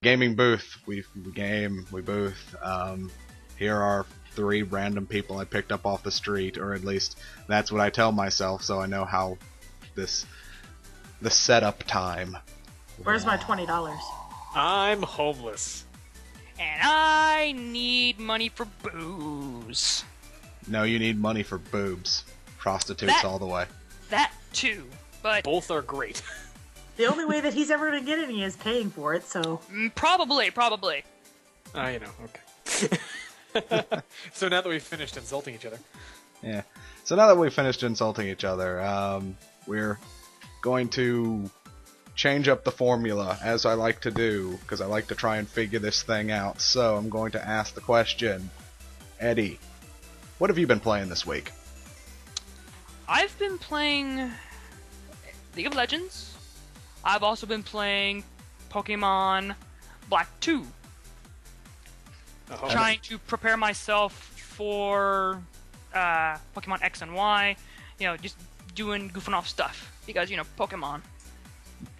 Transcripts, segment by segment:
gaming booth. We game, we booth. Here are 3 random people I picked up off the street, or at least that's what I tell myself, so I know how the setup time. Where's my $20? I'm homeless. And I need money for booze. No, you need money for boobs. Prostitutes all the way. That too, but... Both are great. The only way that he's ever going to get any is paying for it, so... Probably. You know, okay. So now that we've finished insulting each other. Yeah. So now that we've finished insulting each other, we're going to change up the formula, as I like to do, because I like to try and figure this thing out. So I'm going to ask the question, Eddie, what have you been playing this week? I've been playing League of Legends. I've also been playing Pokemon Black 2. Trying to prepare myself for Pokemon X and Y. You know, just goofing off stuff. Because, you know, Pokemon.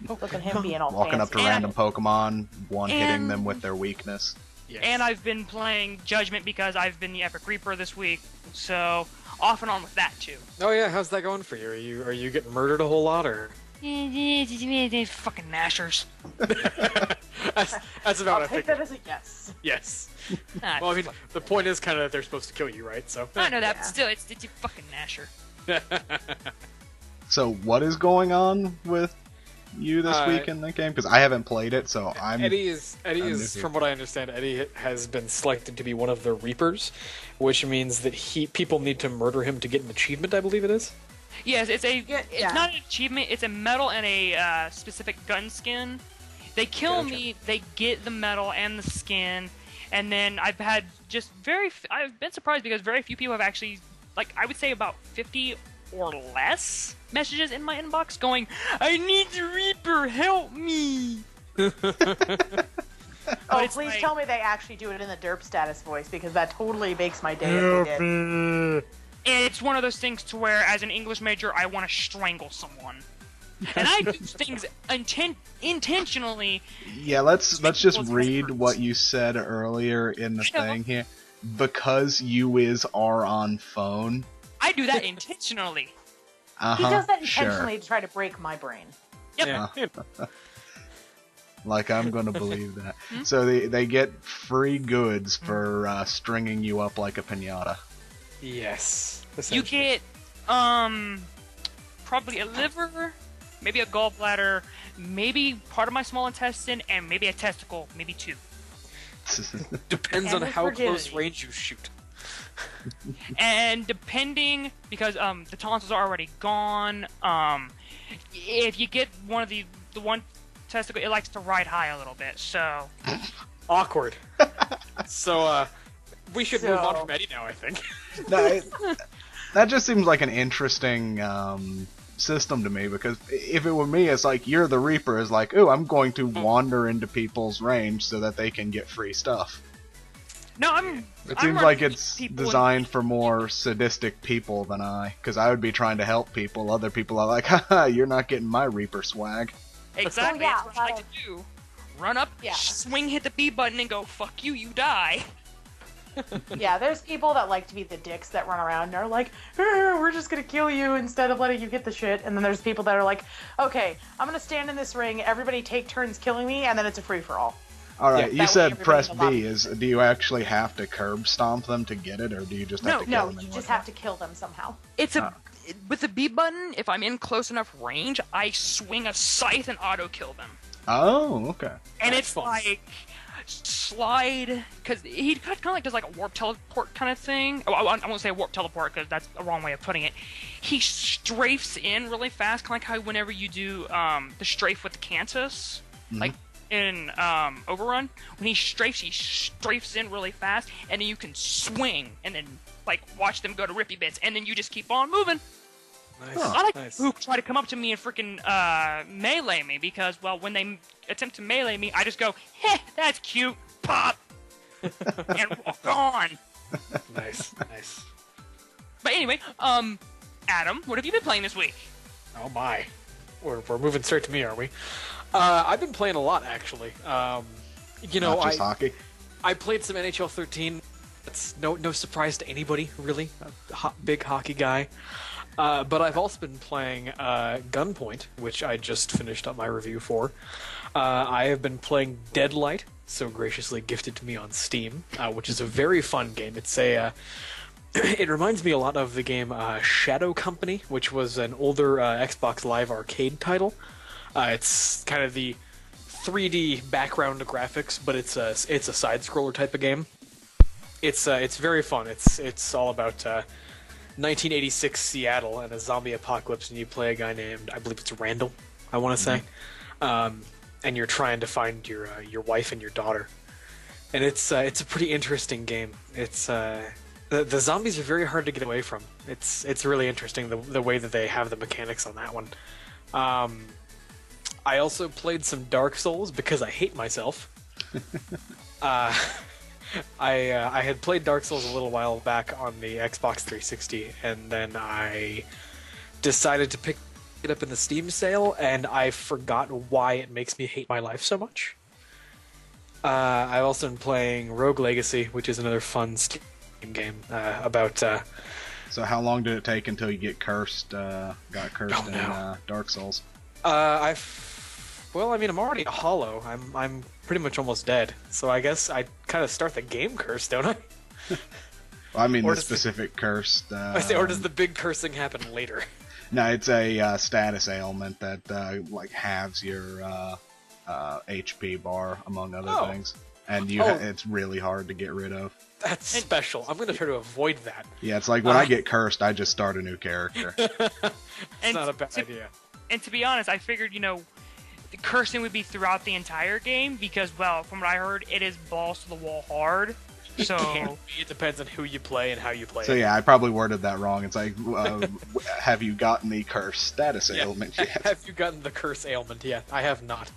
Look at him being all Walking up to fancy. random Pokemon, hitting them with their weakness. Yes. And I've been playing Judgment because I've been the Epic Reaper this week. So, off and on with that, too. Oh yeah, how's that going for you? Are you getting murdered a whole lot, or? Fucking Nashers. That's about I'll take that as a yes. Yes. Ah, Well, I mean, the point is kind of that they're supposed to kill you, right? So. I know that, Yeah. but still, it's a fucking Nasher. So what is going on with you this week in the game? Because I haven't played it, so Eddie is, new from what I understand, Eddie has been selected to be one of the Reapers, which means that people need to murder him to get an achievement, I believe it is. Yes, it's Yeah. not an achievement. It's a medal and a specific gun skin. They kill me. They get the medal and the skin, and then I've been surprised because very few people have actually, like, I would say about 50 or less messages in my inbox going, "I need the Reaper, help me." Oh, it's please like- tell me they actually do it in the derp status voice, because that totally makes my day if they did. And it's one of those things to where, as an English major, I want to strangle someone. And I do things intentionally. Yeah, let's just People's read records. what you said earlier in the I know. thing here. Because you are on phone. I do that intentionally. He does that sure. intentionally to try to break my brain. Yep. Yeah. Like, I'm gonna believe that. So they get free goods for stringing you up like a piñata. Yes. You essentially. get, probably a liver, maybe a gallbladder, maybe part of my small intestine, and maybe a testicle, maybe 2. Depends And on his how close virginity. range you shoot. And depending, because the tonsils are already gone, if you get one of the one testicle, it likes to ride high a little bit. So Awkward. So, we should move on from Eddie now, I think. No, that just seems like an interesting system to me, because if it were me, it's like you're the Reaper is like, ooh, I'm going to wander into people's range so that they can get free stuff. no, It seems like it's designed for more sadistic people than because I would be trying to help people. Other people are like, haha, you're not getting my Reaper swag. Exactly, Oh, yeah, that's what I like to do. Run up, Yeah. swing, hit the B button, and go, fuck you, you die. Yeah, there's people that like to be the dicks that run around and are like, we're just gonna kill you instead of letting you get the shit. And then there's people that are like, okay, I'm gonna stand in this ring, everybody take turns killing me, and then it's a free-for-all. Alright, Yeah, you that way said everybody press in the lobby- B. Do you actually have to curb stomp them to get it, or do you just have to kill No, them? you and just whatnot? have to kill them somehow. It's with the B button, if I'm in close enough range, I swing a scythe and auto-kill them. Oh, okay. And That's it's fun. like slide, because he kind of like does like a warp teleport kind of thing. Oh, I won't say warp teleport because that's the wrong way of putting it. He strafes in really fast, kind of like how whenever you do the strafe with the Cantus, like in Overrun, when he strafes in really fast, and then you can swing and then like watch them go to rippy bits, and then you just keep on moving. Nice. I like nice. who try to come up to me and freaking melee me because, well, when they attempt to melee me, I just go, heh, that's cute, pop, and walk on. Nice. Nice. But anyway, Adam, what have you been playing this week? Oh my. We're moving straight to me, are we? I've been playing a lot, actually. You know, not just hockey. I played some NHL 13. That's no surprise to anybody, really. Big hockey guy. But I've also been playing Gunpoint, which I just finished up my review for. I have been playing Deadlight, so graciously gifted to me on Steam, which is a very fun game. It's a it reminds me a lot of the game Shadow Company, which was an older Xbox Live Arcade title. It's kind of the 3D background graphics, but it's a side-scroller type of game. It's very fun. It's all about 1986 Seattle and a zombie apocalypse, and you play a guy named, I believe it's Randall, I want to say, and you're trying to find your wife and your daughter, and it's a pretty interesting game. It's the zombies are very hard to get away from. It's really interesting the way that they have the mechanics on that one. I also played some Dark Souls because I hate myself. I had played Dark Souls a little while back on the Xbox 360, and then I decided to pick it up in the Steam sale, and I forgot why it makes me hate my life so much. I've also been playing Rogue Legacy, which is another fun Steam game about... So how long did it take until you got cursed in Dark Souls? Well, I mean, I'm already a hollow. I'm pretty much almost dead. So I guess I kind of start the game cursed, don't I? Well, I mean, the specific cursed. Or does the big cursing happen later? No, it's a status ailment that like halves your HP bar, among other things, and it's really hard to get rid of. That's special. I'm going to try to avoid that. Yeah, it's like when I get cursed, I just start a new character. It's not a bad idea. And to be honest, I figured, the cursing would be throughout the entire game because, well, from what I heard, it is balls to the wall hard. So it depends on who you play and how you play. So yeah, I probably worded that wrong. It's like, have you gotten the curse status ailment yet? Have you gotten the curse ailment yet? I have not.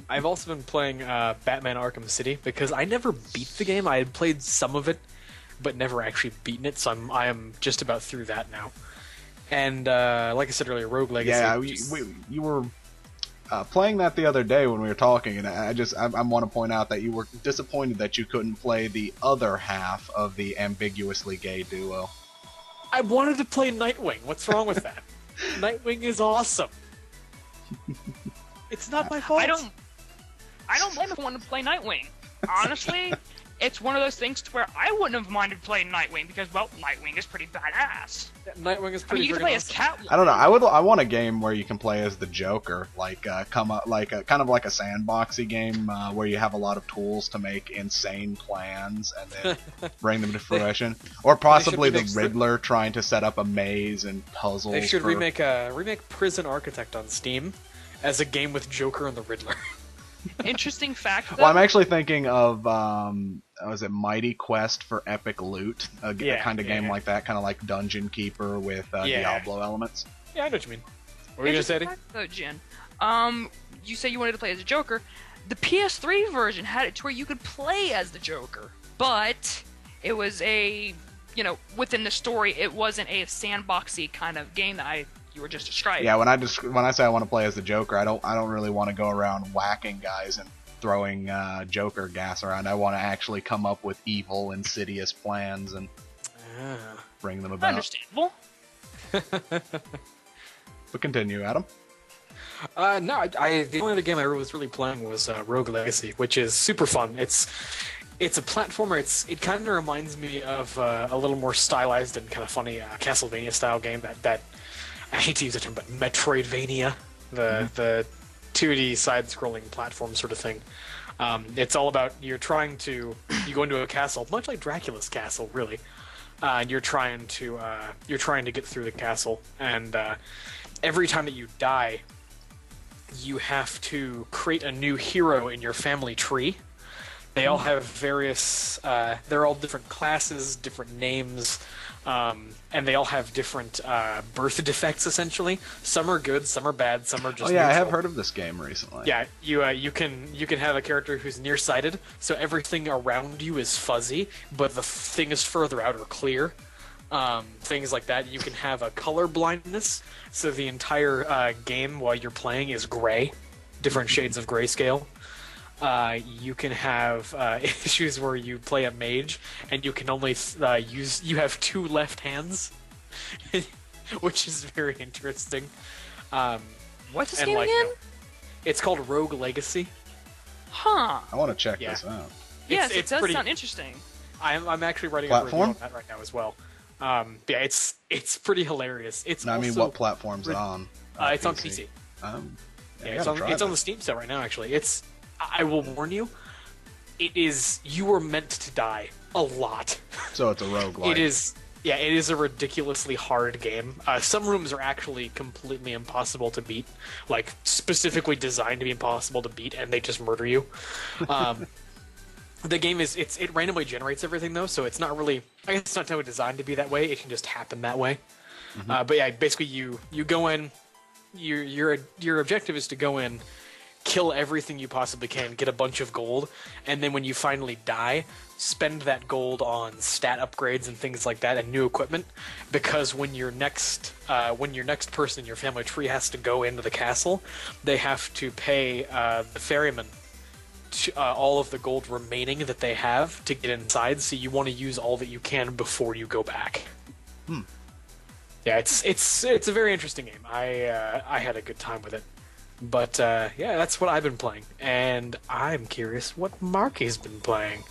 I've also been playing Batman Arkham City because I never beat the game. I had played some of it, but never actually beaten it. So I am just about through that now. And like I said earlier, Rogue Legacy. Yeah, you were playing that the other day when we were talking, and I want to point out that you were disappointed that you couldn't play the other half of the ambiguously gay duo. I wanted to play Nightwing. What's wrong with that? Nightwing is awesome. It's not my fault. I don't blame everyone to play Nightwing. Honestly, it's one of those things to where I wouldn't have minded playing Nightwing because, well, Nightwing is pretty badass. Nightwing is pretty. You can play as Catwoman. I don't know. I want a game where you can play as the Joker, like kind of like a sandboxy game where you have a lot of tools to make insane plans and then bring them to fruition, or possibly the Riddler trying to set up a maze and puzzles. They should remake Prison Architect on Steam as a game with Joker and the Riddler. Interesting fact, though. Well, I'm actually thinking of was it Mighty Quest for Epic Loot, a kind of game like that, kind of like Dungeon Keeper with Diablo elements. Yeah, I know what you mean. What were you gonna say, Eddie? Though, Jen, you say you wanted to play as a Joker. The PS3 version had it to where you could play as the Joker, but it was within the story, it wasn't a sandboxy kind of game that you were just describing. Yeah, when I say I want to play as the Joker, I don't really want to go around whacking guys and throwing Joker gas around. I want to actually come up with evil, insidious plans and bring them about. Understandable. But continue, Adam. No, the only other game I was really playing was Rogue Legacy, which is super fun. It's a platformer. It kind of reminds me of a little more stylized and kind of funny Castlevania style game that I hate to use the term, but Metroidvania, the 2D side-scrolling platform sort of thing. It's all about you go into a castle, much like Dracula's castle, really, and you're trying to get through the castle, and every time that you die, you have to create a new hero in your family tree. They all have various, they're all different classes, different names, and they all have different birth defects, essentially. Some are good, some are bad, some are just neutral. I have heard of this game recently. Yeah, you can have a character who's nearsighted, so everything around you is fuzzy, but the thing is further out or clear. Things like that. You can have a color blindness, so the entire game while you're playing is gray, different shades of grayscale. you can have issues where you play a mage and you can only you have 2 left hands, which is very interesting. What's this and game again? It's called Rogue Legacy. Huh. I want to check this out. Yes, it does pretty, sound interesting. I'm actually writing a review on that right now as well. Yeah, it's pretty hilarious. It's I mean, what platform's it on? It's on PC. It's on the Steam sale right now. Actually, I will warn you, you are meant to die a lot. So it's a roguelike. It is. Yeah, it is a ridiculously hard game. Some rooms are actually completely impossible to beat, like specifically designed to be impossible to beat, and they just murder you. The game it randomly generates everything though, so it's not really. I guess it's not totally designed to be that way. It can just happen that way. But yeah, basically you go in. Your objective is to go in, kill everything you possibly can, get a bunch of gold, and then when you finally die, spend that gold on stat upgrades and things like that and new equipment, because when your next person in your family tree has to go into the castle, they have to pay the ferryman all of the gold remaining that they have to get inside, so you want to use all that you can before you go back. Yeah, it's a very interesting game. I had a good time with it. But, yeah, that's what I've been playing. And I'm curious what Marky's been playing.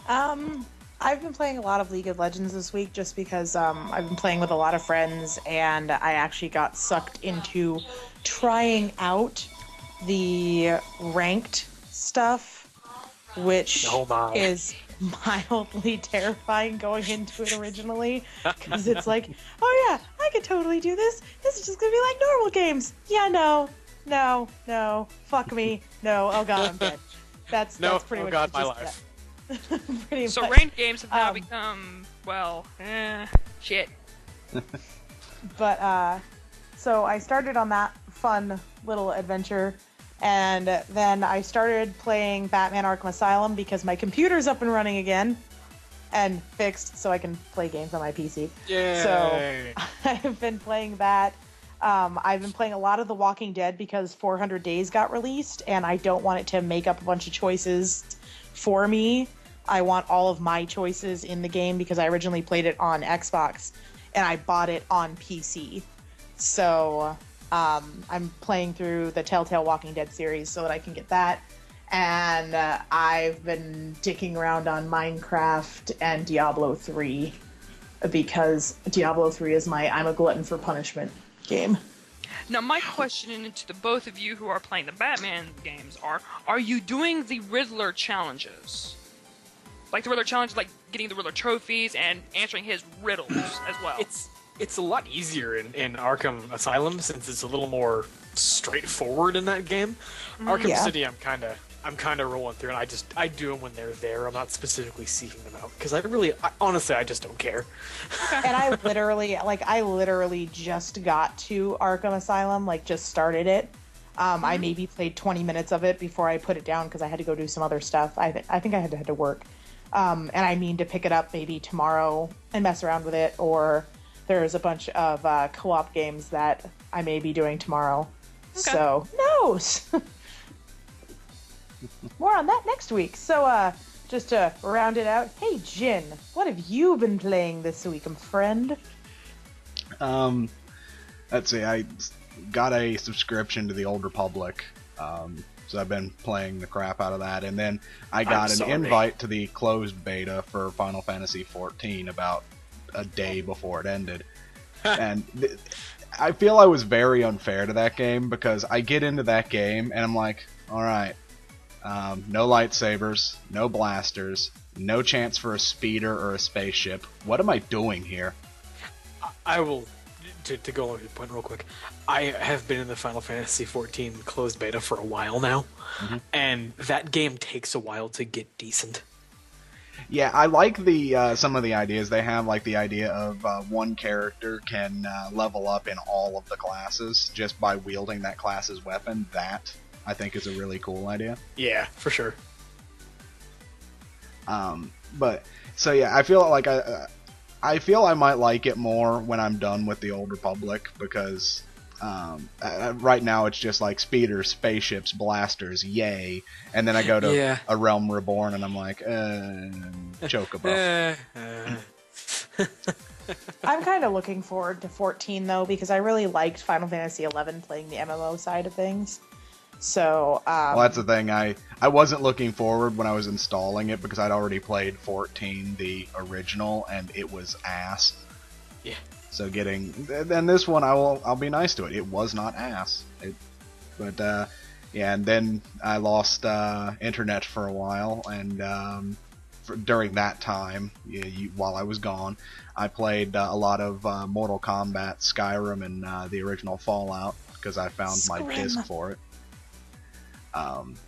I've been playing a lot of League of Legends this week just because I've been playing with a lot of friends, and I actually got sucked into trying out the ranked stuff, which is mildly terrifying going into it originally, because it's like, oh yeah, I could totally do this. This is just gonna be like normal games. Yeah, no, fuck me, no. Oh god, I'm dead. That's pretty much. Oh god, my life. Pretty so much. ranked games have now become shit. But so I started on that fun little adventure. And then I started playing Batman Arkham Asylum because my computer's up and running again and fixed, so I can play games on my PC. Yay. So I've been playing that. I've been playing a lot of The Walking Dead because 400 Days got released, and I don't want it to make up a bunch of choices for me. I want all of my choices in the game because I originally played it on Xbox, and I bought it on PC. So I'm playing through the Telltale Walking Dead series so that I can get that. And I've been dicking around on Minecraft and Diablo 3 because Diablo 3 is my I'm a glutton for punishment game. Now my question to the both of you who are playing the Batman games are you doing the Riddler challenges? Like the Riddler challenge, like getting the Riddler trophies and answering his riddles as well? It's a lot easier in Arkham Asylum since it's a little more straightforward in that game. Arkham City, I'm kind of rolling through, and I do them when they're there. I'm not specifically seeking them out because honestly, I just don't care. And I literally just got to Arkham Asylum, just started it. I maybe played 20 minutes of it before I put it down because I had to go do some other stuff. I think I had to head to work, and I mean to pick it up maybe tomorrow and mess around with it, or there's a bunch of co-op games that I may be doing tomorrow. Okay. So, who knows? More on that next week. So, just to round it out, hey, Jin, what have you been playing this week, my friend? Let's see, I got a subscription to the Old Republic, so I've been playing the crap out of that, and then I got an invite to the closed beta for Final Fantasy XIV about a day before it ended. And I feel I was very unfair to that game because I get into that game and I'm like, alright, no lightsabers, no blasters, no chance for a speeder or a spaceship. What am I doing here? I will, to go on your point real quick, I have been in the Final Fantasy XIV closed beta for a while now, and that game takes a while to get decent. Yeah, I like the some of the ideas they have, like the idea of one character can level up in all of the classes just by wielding that class's weapon. That, I think, is a really cool idea. Yeah, for sure. But, so yeah, I feel like I feel I might like it more when I'm done with the Old Republic, because Right now it's just like speeders, spaceships, blasters, yay. And then I go to A Realm Reborn and I'm like, Chocobo. I'm kind of looking forward to 14 though, because I really liked Final Fantasy 11 playing the MMO side of things. So, well, that's the thing. I wasn't looking forward when I was installing it because I'd already played 14, the original, and it was ass. Yeah. So then this one, I'll be nice to it. It was not ass. Yeah, and then I lost internet for a while, and during that time, while I was gone, I played a lot of Mortal Kombat, Skyrim, and the original Fallout because I found my disc for it.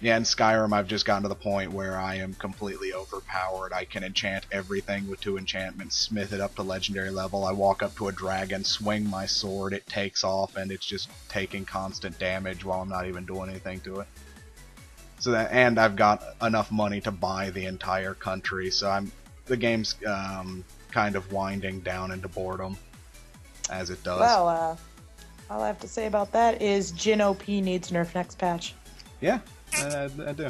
Yeah, in Skyrim, I've just gotten to the point where I am completely overpowered. I can enchant everything with 2 enchantments, smith it up to legendary level. I walk up to a dragon, swing my sword, it takes off, and it's just taking constant damage while I'm not even doing anything to it. And I've got enough money to buy the entire country, so the game's kind of winding down into boredom, as it does. Well, all I have to say about that is Jin OP needs nerf next patch. Yeah, I do.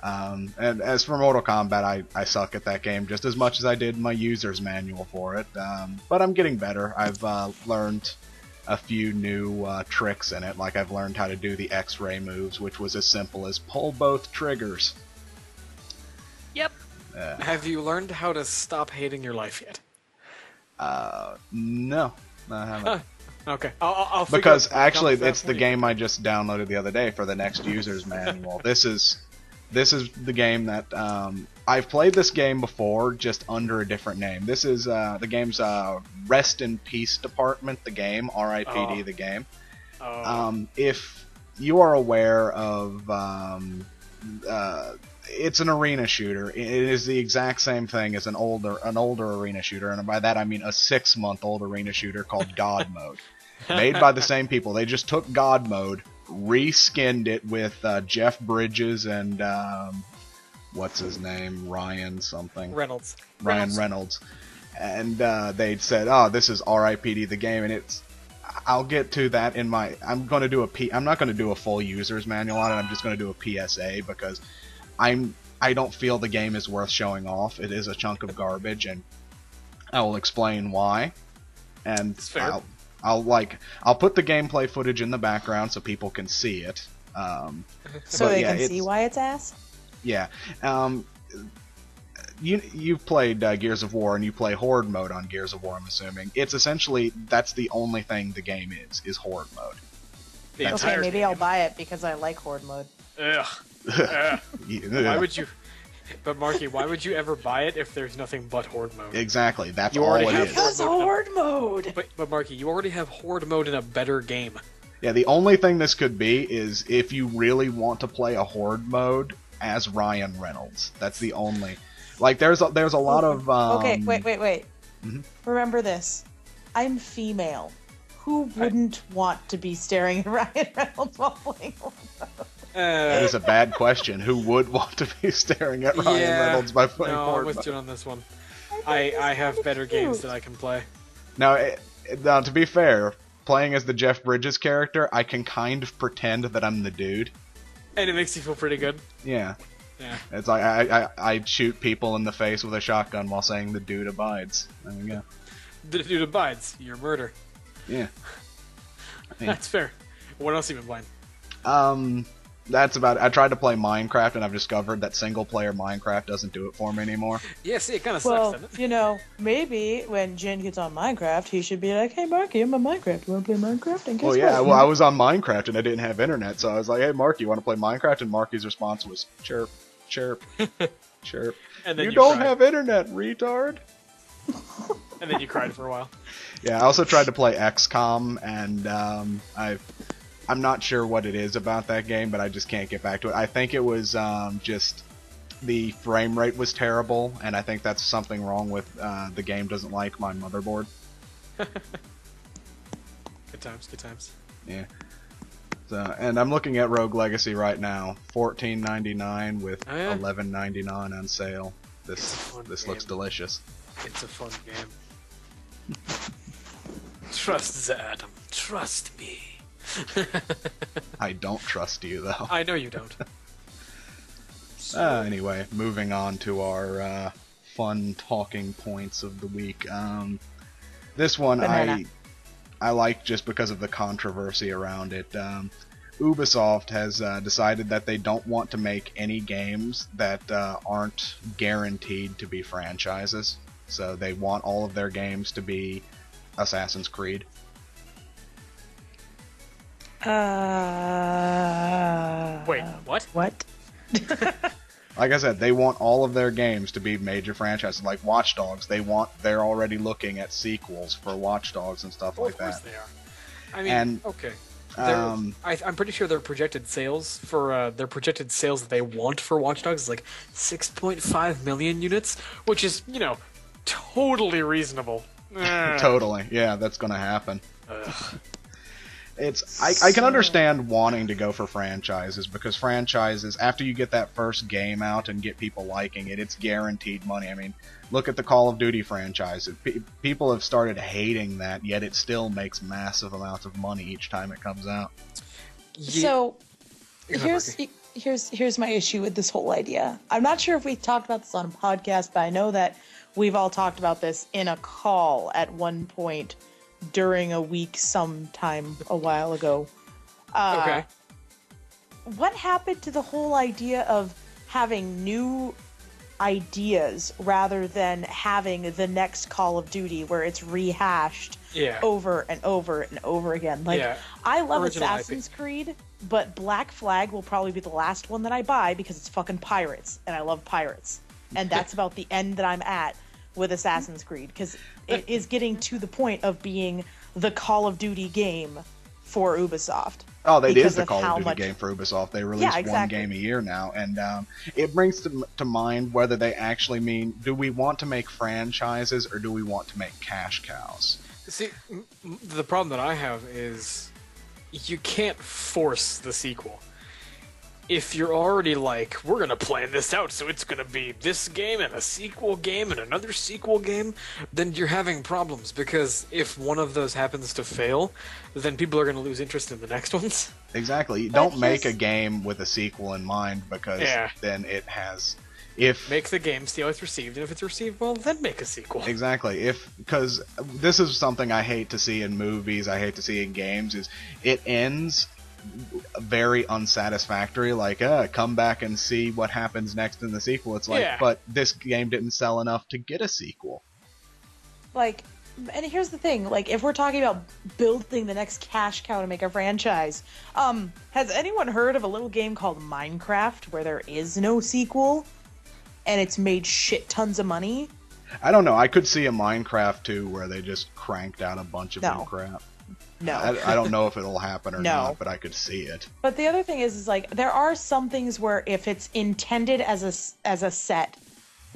And as for Mortal Kombat, I suck at that game just as much as I did my user's manual for it. But I'm getting better. I've learned a few new tricks in it. Like I've learned how to do the X-ray moves, which was as simple as pull both triggers. Yep. Have you learned how to stop hating your life yet? No, I haven't. Okay, I'll because actually it's the game I just downloaded the other day for the next user's manual. This is the game that I've played this game before, just under a different name. This is the game's Rest in Peace Department, the game, R.I.P.D. the game. If you are aware of it's an arena shooter. It is the exact same thing as an older arena shooter, and by that I mean a 6-month-old arena shooter called God Mode, made by the same people. They just took God Mode, reskinned it with Jeff Bridges and what's his name, Ryan Reynolds, and they said, "Oh, this is R.I.P.D. the game," and it's. I'll get to that in my. I'm not going to do a full user's manual on it. I'm just going to do a PSA because I don't feel the game is worth showing off. It is a chunk of garbage, and I will explain why. And I'll put the gameplay footage in the background so people can see it. So they can see why it's ass? Yeah. You've played Gears of War, and you play Horde mode on Gears of War, I'm assuming. It's essentially, that's the only thing the game is Horde mode. Okay, maybe I'll buy it because I like Horde mode. Ugh. Why would you? But Marky, why would you ever buy it if there's nothing but Horde mode? Exactly, that's all it is. Because Horde mode! But Marky, you already have Horde mode in a better game. Yeah, the only thing this could be is if you really want to play a Horde mode as Ryan Reynolds. That's the only... Like, there's a lot of... Okay, wait. Mm-hmm. Remember this. I'm female. Who wouldn't want to be staring at Ryan Reynolds while playing Horde mode? That is a bad question. Who would want to be staring at Ryan Reynolds by playing Horde mode? No, I'm with you on this one. I have better games that I can play. Now, to be fair, playing as the Jeff Bridges character, I can kind of pretend that I'm the dude. And it makes you feel pretty good. Yeah. Yeah. It's like I shoot people in the face with a shotgun while saying the dude abides. There we go. The dude abides. Your murder. Yeah. That's fair. What else have you been playing? That's about it. I tried to play Minecraft, and I've discovered that single-player Minecraft doesn't do it for me anymore. Yeah, see, it kind of sucks, doesn't it? Maybe when Jin gets on Minecraft, he should be like, "Hey, Marky, I'm on Minecraft. You want to play Minecraft?" And guess what? I was on Minecraft, and I didn't have internet, so I was like, "Hey, Marky, you want to play Minecraft?" And Marky's response was, "Chirp, chirp, chirp." And then you don't have internet, retard. And then you cried for a while. Yeah, I also tried to play XCOM, and I'm not sure what it is about that game, but I just can't get back to it. I think it was just the frame rate was terrible, and I think that's something wrong with the game doesn't like my motherboard. Good times. Yeah. So, and I'm looking at Rogue Legacy right now, $14.99 with $11.99 on sale. This looks delicious. It's a fun game. Trust the Atom. Trust me. I don't trust you, though. I know you don't. Anyway, moving on to our fun talking points of the week. This one Banana. I like just because of the controversy around it. Ubisoft has decided that they don't want to make any games that aren't guaranteed to be franchises. So they want all of their games to be Assassin's Creed. Wait, what? What? Like I said, they want all of their games to be major franchises. Like Watch Dogs, they're already looking at sequels for Watch Dogs and stuff Well, like of course that. they are. I mean, And, okay. I'm pretty sure their projected sales that they want for Watch Dogs is like 6.5 million units, which is, totally reasonable. Totally, yeah, that's gonna happen. Ugh. I can understand wanting to go for franchises, because franchises, after you get that first game out and get people liking it, it's guaranteed money. I mean, look at the Call of Duty franchise. People have started hating that, yet it still makes massive amounts of money each time it comes out. So Go ahead, here's my issue with this whole idea. I'm not sure if we talked about this on a podcast, but I know that we've all talked about this in a call at one point during a week sometime a while ago. Okay. What happened to the whole idea of having new ideas rather than having the next Call of Duty where it's rehashed over and over and over again? Like, I love Original Assassin's Creed, but Black Flag will probably be the last one that I buy because it's fucking pirates, and I love pirates. And that's about the end that I'm at with Assassin's Creed, because it is getting to the point of being the Call of Duty game for Ubisoft. Oh, they did because the of Call how of Duty much- game for Ubisoft. They release one exactly. game a year now, and it brings to mind whether they actually mean, do we want to make franchises or do we want to make cash cows? See, the problem that I have is you can't force the sequel. If you're already like, we're going to plan this out, so it's going to be this game and a sequel game and another sequel game, then you're having problems, because if one of those happens to fail, then people are going to lose interest in the next ones. Exactly. You But don't make a here's- game with a sequel in mind, because then it has... Make the game, see how it's received, and if it's received well, then make a sequel. Exactly. Because this is something I hate to see in movies, I hate to see in games, is it ends very unsatisfactory, like, come back and see what happens next in the sequel. It's like, but this game didn't sell enough to get a sequel. Like, and here's the thing, like, if we're talking about building the next cash cow to make a franchise, has anyone heard of a little game called Minecraft where there is no sequel and it's made shit tons of money? I don't know, I could see a Minecraft 2 where they just cranked out a bunch of new crap. No. I don't know if it'll happen or No. not, but I could see it. But the other thing is like, there are some things where if it's intended as a set,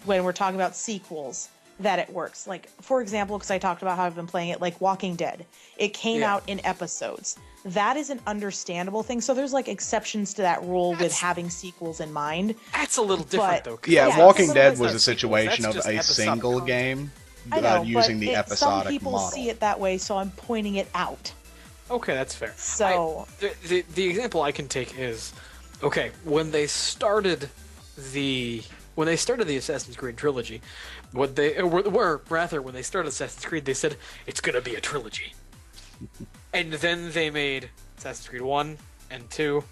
when we're talking about sequels, that it works. Like, for example, because I talked about how I've been playing it, like Walking Dead. It came out in episodes. That is an understandable thing. So there's like exceptions to that rule with having sequels in mind. That's a little different, But- though. 'cause Yeah, Yeah, Walking it's a Dead little was bit a situation That's of just a episodic single content. game I know, using but the some episodic people model. see it that way, so I'm pointing it out. Okay, that's fair. So The example I can take is, okay, when they started the Assassin's Creed trilogy, when they started Assassin's Creed, they said it's gonna be a trilogy, and then they made Assassin's Creed 1 and 2,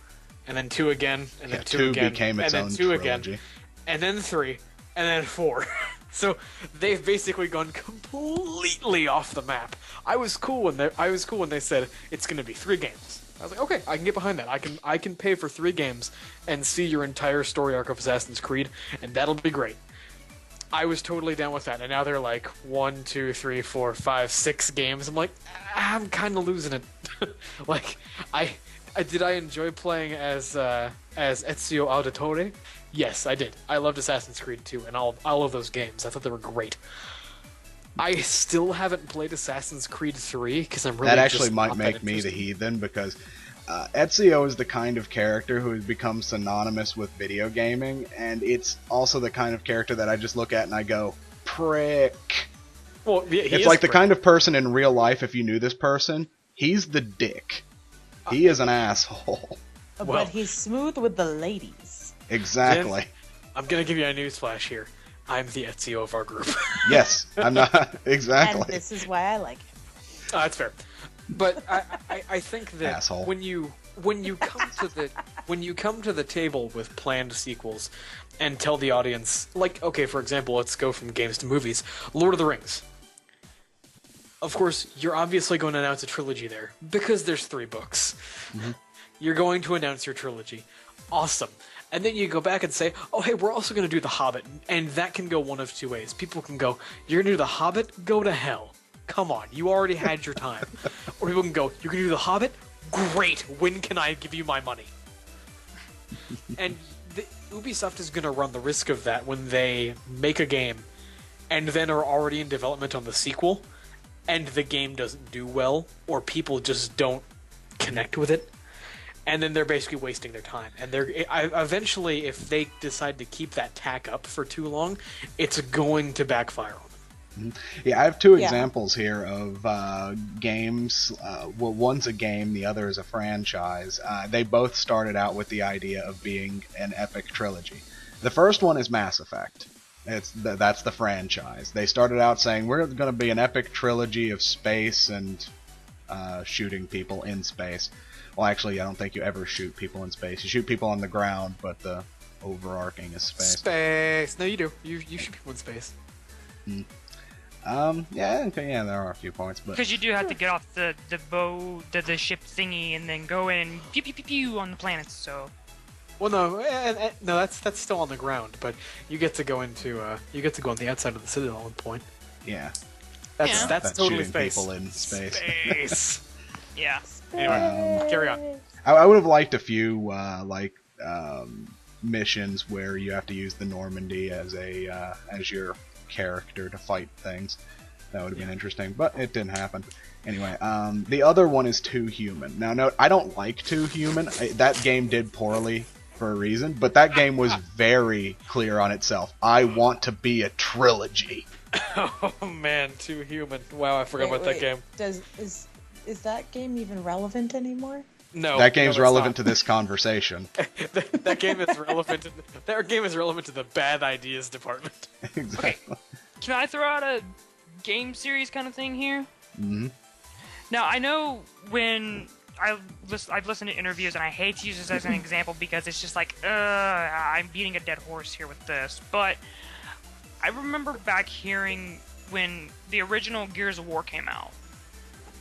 and then 2 again, and then 2 again, became its and own then 2 trilogy. again, and then 3, and then 4. So they've basically gone completely off the map. I was cool when they said it's going to be 3 games. I was like, okay, I can get behind that. I can pay for 3 games and see your entire story arc of Assassin's Creed, and that'll be great. I was totally down with that, and now they're like 1, 2, 3, 4, 5, 6 games. I'm like, I'm kind of losing it. Like, did I enjoy playing as Ezio Auditore? Yes, I did. I loved Assassin's Creed 2 and all of those games. I thought they were great. I still haven't played Assassin's Creed 3 because I'm really That actually just might not that make me the interested. heathen, because Ezio is the kind of character who has become synonymous with video gaming, and it's also the kind of character that I just look at and I go, prick. Well, yeah, he It's is like the great. kind of person in real life, if you knew this person, He's the dick. He is an asshole. But Well- he's smooth with the ladies. Exactly. Jen, I'm gonna give you a newsflash here. I'm the Ezio of our group. Yes, I'm not And exactly. this is why I like him. That's fair. But I think that Asshole. when you come to the table with planned sequels and tell the audience, like, okay, for example, let's go from games to movies. Lord of the Rings. Of course, you're obviously going to announce a trilogy there because there's 3 books. Mm-hmm. You're going to announce your trilogy. Awesome. And then you go back and say, oh, hey, we're also going to do The Hobbit. And that can go one of 2 ways. People can go, you're going to do The Hobbit? Go to hell. Come on, you already had your time. Or people can go, you're going to do The Hobbit? Great. When can I give you my money? And Ubisoft is going to run the risk of that when they make a game and then are already in development on the sequel, and the game doesn't do well, or people just don't connect with it. And then they're basically wasting their time. And they're eventually, if they decide to keep that tack up for too long, it's going to backfire on them. Yeah, I have 2 examples here of games. Well, one's a game, the other is a franchise. They both started out with the idea of being an epic trilogy. The first one is Mass Effect. That's the franchise. They started out saying, we're going to be an epic trilogy of space and shooting people in space. Well, actually, I don't think you ever shoot people in space. You shoot people on the ground, but the overarching is space. Space. No, you do. You shoot people in space. Yeah, okay, yeah, there are a few points, but Because you do have to get off the boat, the ship thingy, and then go in and pew pew pew pew on the planets. So Well, no, no, that's still on the ground, but you get to go on the outside of the citadel at one point. yeah, That's that's totally shooting space. people in space. Space. yeah, Anyway, carry on. I would have liked a few missions where you have to use the Normandy as your character to fight things. That would have been interesting, but it didn't happen. Anyway, the other one is Too Human. Now, note, I don't like Too Human. That game did poorly for a reason, but that game was very clear on itself. I want to be a trilogy. Oh man, Too Human. Wow, I forgot about that game. Is that game even relevant anymore? No, That game's no, it's relevant not. to this conversation. that game is relevant. That game is relevant to the bad ideas department. Exactly. can I throw out a game series kind of thing here? hmm Now I know when I've listened to interviews, and I hate to use this as an example because it's just like, I'm beating a dead horse here with this. But I remember back hearing when the original Gears of War came out,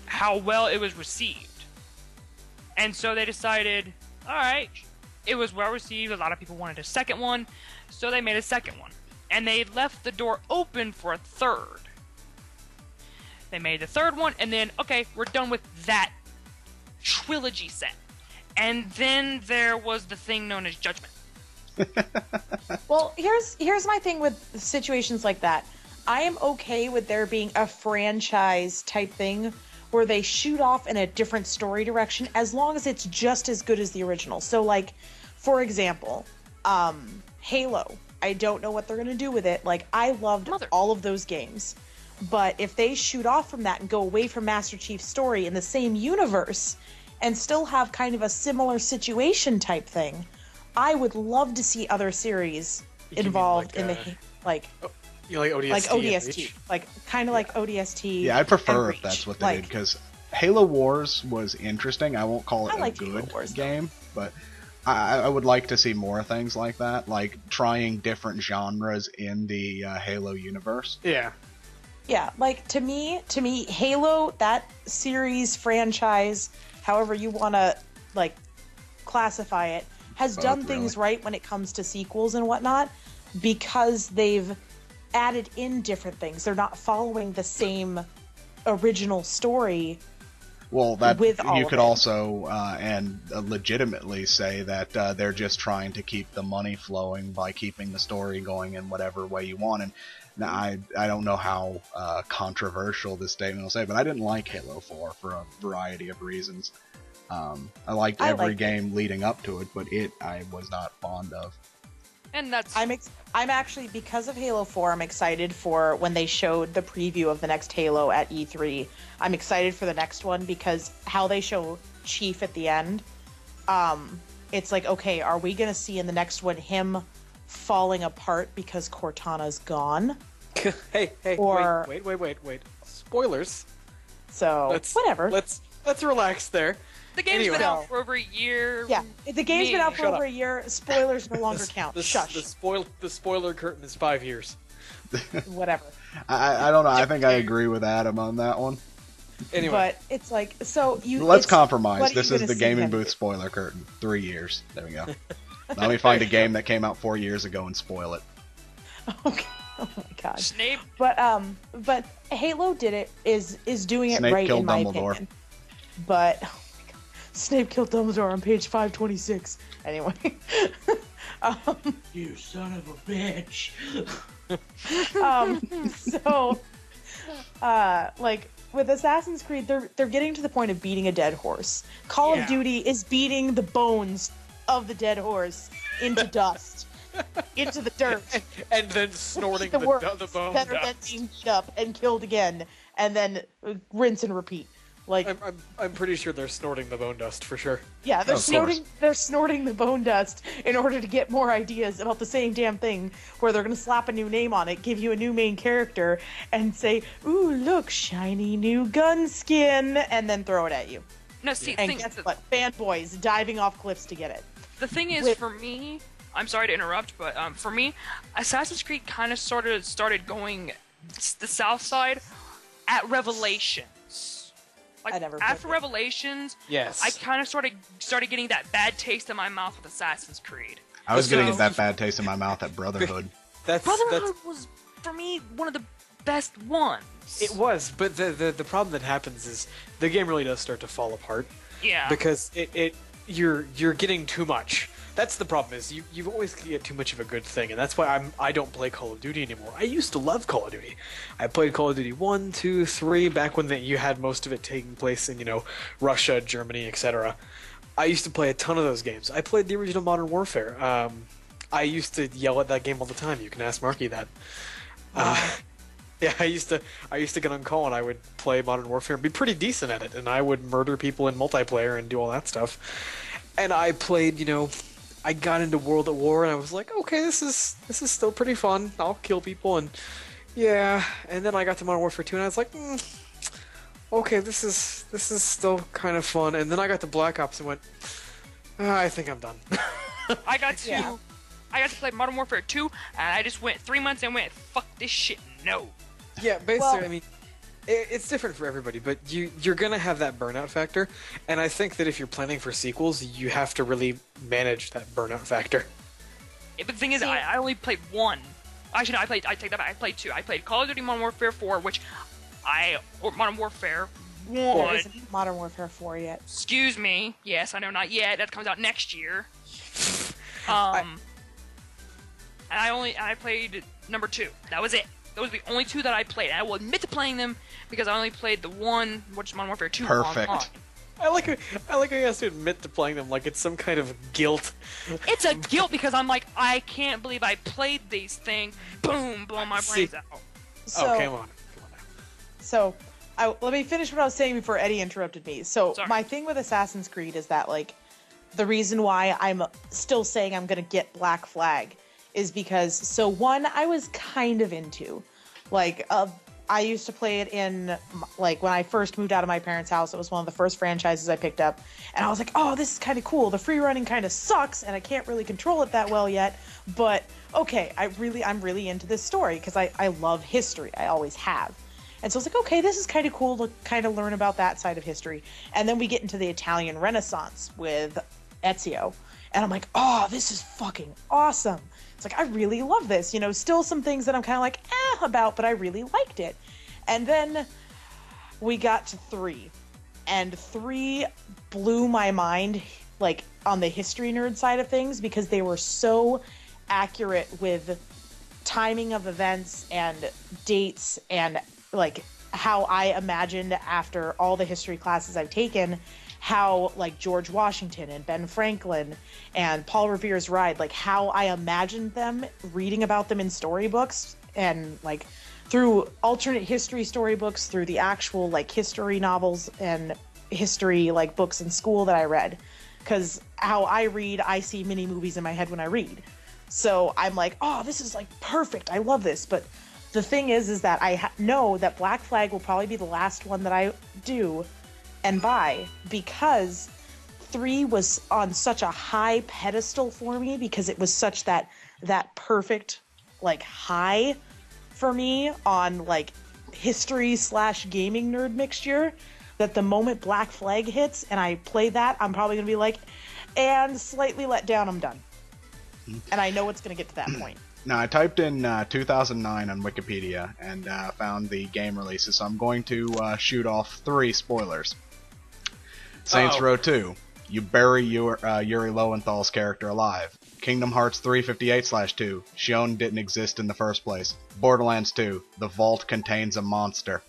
how well it was received. And so they decided, alright, it was well received, a lot of people wanted a second one, so they made a second one. And they left the door open for a third. They made the third one, and then, okay, we're done with that trilogy set. And then there was the thing known as Judgment. Well, here's my thing with situations like that. I am okay with there being a franchise type thing where they shoot off in a different story direction as long as it's just as good as the original. So, like, for example, Halo. I don't know what they're going to do with it. Like, I loved all of those games. But if they shoot off from that and go away from Master Chief's story in the same universe and still have kind of a similar situation type thing, I would love to see other series involved in the, like... You like ODST? Like ODST. Like, kind of like ODST. Yeah, I'd prefer and if that's Reach. what they Like, did, because Halo Wars was interesting. I won't call it I a liked Halo good Wars, game, but I would like to see more things like that, like trying different genres in the Halo universe. Yeah. Yeah, like, to me, Halo, that series, franchise, however you want to, like, classify it, has Both, done things really. right when it comes to sequels and whatnot, because they've added in different things. They're not following the same original story. Well, that With all you of could it. also legitimately say that they're just trying to keep the money flowing by keeping the story going in whatever way you want. And now, I don't know how controversial this statement will say, but I didn't like Halo 4 for a variety of reasons. I liked every liked it. game leading up to it, but I was not fond of. And that's I'm actually, because of Halo 4, I'm excited for when they showed the preview of the next Halo at E3. I'm excited for the next one because how they show Chief at the end, it's like, okay, are we gonna see in the next one him falling apart because Cortana's gone? hey, Or... wait. Spoilers. So, whatever. Let's relax there. the game's Anyway. been out for over a year. Yeah, if the game's been out for Shut over up. a year, spoilers no longer count. Shush. The spoiler curtain is 5 years. Whatever. I don't know. I think I agree with Adam on that one. Anyway, But it's like, so you... Let's what compromise. are This you is gonna the see gaming him booth do? spoiler curtain. 3 years. There we go. Let me find a game that came out 4 years ago and spoil it. Okay. Oh my god. Snape. But Halo did it is doing it Snape right killed in my Dumbledore. opinion. But oh my god. Snape killed Dumbledore on page 526. Anyway. You son of a bitch. So like with Assassin's Creed, they're getting to the point of beating a dead horse. Call of Duty is beating the bones of the dead horse into dust, into the dirt. and then snorting the the worms bone that are then dust. being beat up and killed again, and then rinse and repeat. Like, I'm pretty sure they're snorting the bone dust for sure. yeah, they're Of course. snorting the bone dust in order to get more ideas about the same damn thing, where they're gonna slap a new name on it, give you a new main character, and say, "Ooh, look, shiny new gun skin," and then throw it at you. No, see, And guess what? Fanboys diving off cliffs to get it. the thing is, With- for me, I'm sorry to interrupt, but for me, Assassin's Creed kind of sort of started going the south side at Revelations. Like I never after played it. Revelations, Yes. I kind of started getting that bad taste in my mouth with Assassin's Creed. I was gonna So- get that bad taste in my mouth at Brotherhood. that's Brotherhood was, for me, one of the best ones. it was, but the problem that happens is the game really does start to fall apart Yeah. because you're getting too much. That's the problem, is you always get too much of a good thing, and that's why I don't play Call of Duty anymore. I used to love Call of Duty. I played Call of Duty 1, 2, 3, back when you had most of it taking place in, Russia, Germany, etc. I used to play a ton of those games. I played the original Modern Warfare. I used to yell at that game all the time. You can ask Marky that. Yeah, I used to get on call and I would play Modern Warfare and be pretty decent at it, and I would murder people in multiplayer and do all that stuff. And I played, I got into World at War and I was like, okay, this is still pretty fun. I'll kill people and yeah. And then I got to Modern Warfare 2 and I was like, okay, this is still kind of fun. And then I got to Black Ops and went, I think I'm done. I got to Yeah. play Modern Warfare 2, and I just went 3 months and went, fuck this shit, no. Yeah, basically, Well- I mean, it's different for everybody, but you're gonna have that burnout factor, and I think that if you're planning for sequels, you have to really manage that burnout factor. But the thing is, See- I only played one. Actually, no, I take that back. I played two. I played Call of Duty Modern Warfare 4, or Modern Warfare 1. There isn't Modern Warfare 4 yet. Excuse me. Yes, I know, not yet. That comes out next year. And I played number 2. That was it. Those were the only 2 that I played. And I will admit to playing them because I only played the one, which is Modern Warfare 2. Perfect. online. I like how he has to admit to playing them like it's some kind of guilt. It's a guilt because I'm like, I can't believe I played these things. Boom, blow my See- brains out. So, Oh, come on now. So, let me finish what I was saying before Eddie interrupted me. So, Sorry. my thing with Assassin's Creed is that, like, the reason why I'm still saying I'm gonna get Black Flag is because, so one, I was kind of into. Like, I used to play it in, like, when I first moved out of my parents' house, it was one of the first franchises I picked up. And I was like, oh, this is kind of cool. The free running kind of sucks, and I can't really control it that well yet. But, okay, I'm really into this story, because I love history. I always have. And so I was like, okay, this is kind of cool to kind of learn about that side of history. And then we get into the Italian Renaissance with Ezio. And I'm like, oh, this is fucking awesome. It's like, I really love this. Still some things that I'm kind of like, about, but I really liked it. And then we got to 3. And 3 blew my mind, like, on the history nerd side of things, because they were so accurate with timing of events and dates and, like, how I imagined after all the history classes I've taken, how like George Washington and Ben Franklin and Paul Revere's Ride, like how I imagined them, reading about them in storybooks and like through alternate history storybooks, through the actual like history novels and history like books in school that I read. Because how I read, I see mini movies in my head when I read. So I'm like, oh, this is like perfect. I love this. But the thing is that I know that Black Flag will probably be the last one that I do and buy, because 3 was on such a high pedestal for me, because it was such that perfect like high for me on like history / gaming nerd mixture, that the moment Black Flag hits and I play that, I'm probably gonna be like, and slightly let down, I'm done. And I know it's gonna get to that point. Now, I typed in 2009 on Wikipedia and found the game releases, so I'm going to shoot off 3 spoilers. Saints Row 2, you bury Yuri Lowenthal's character alive. Kingdom Hearts 358/2, Shion didn't exist in the first place. Borderlands 2, the vault contains a monster.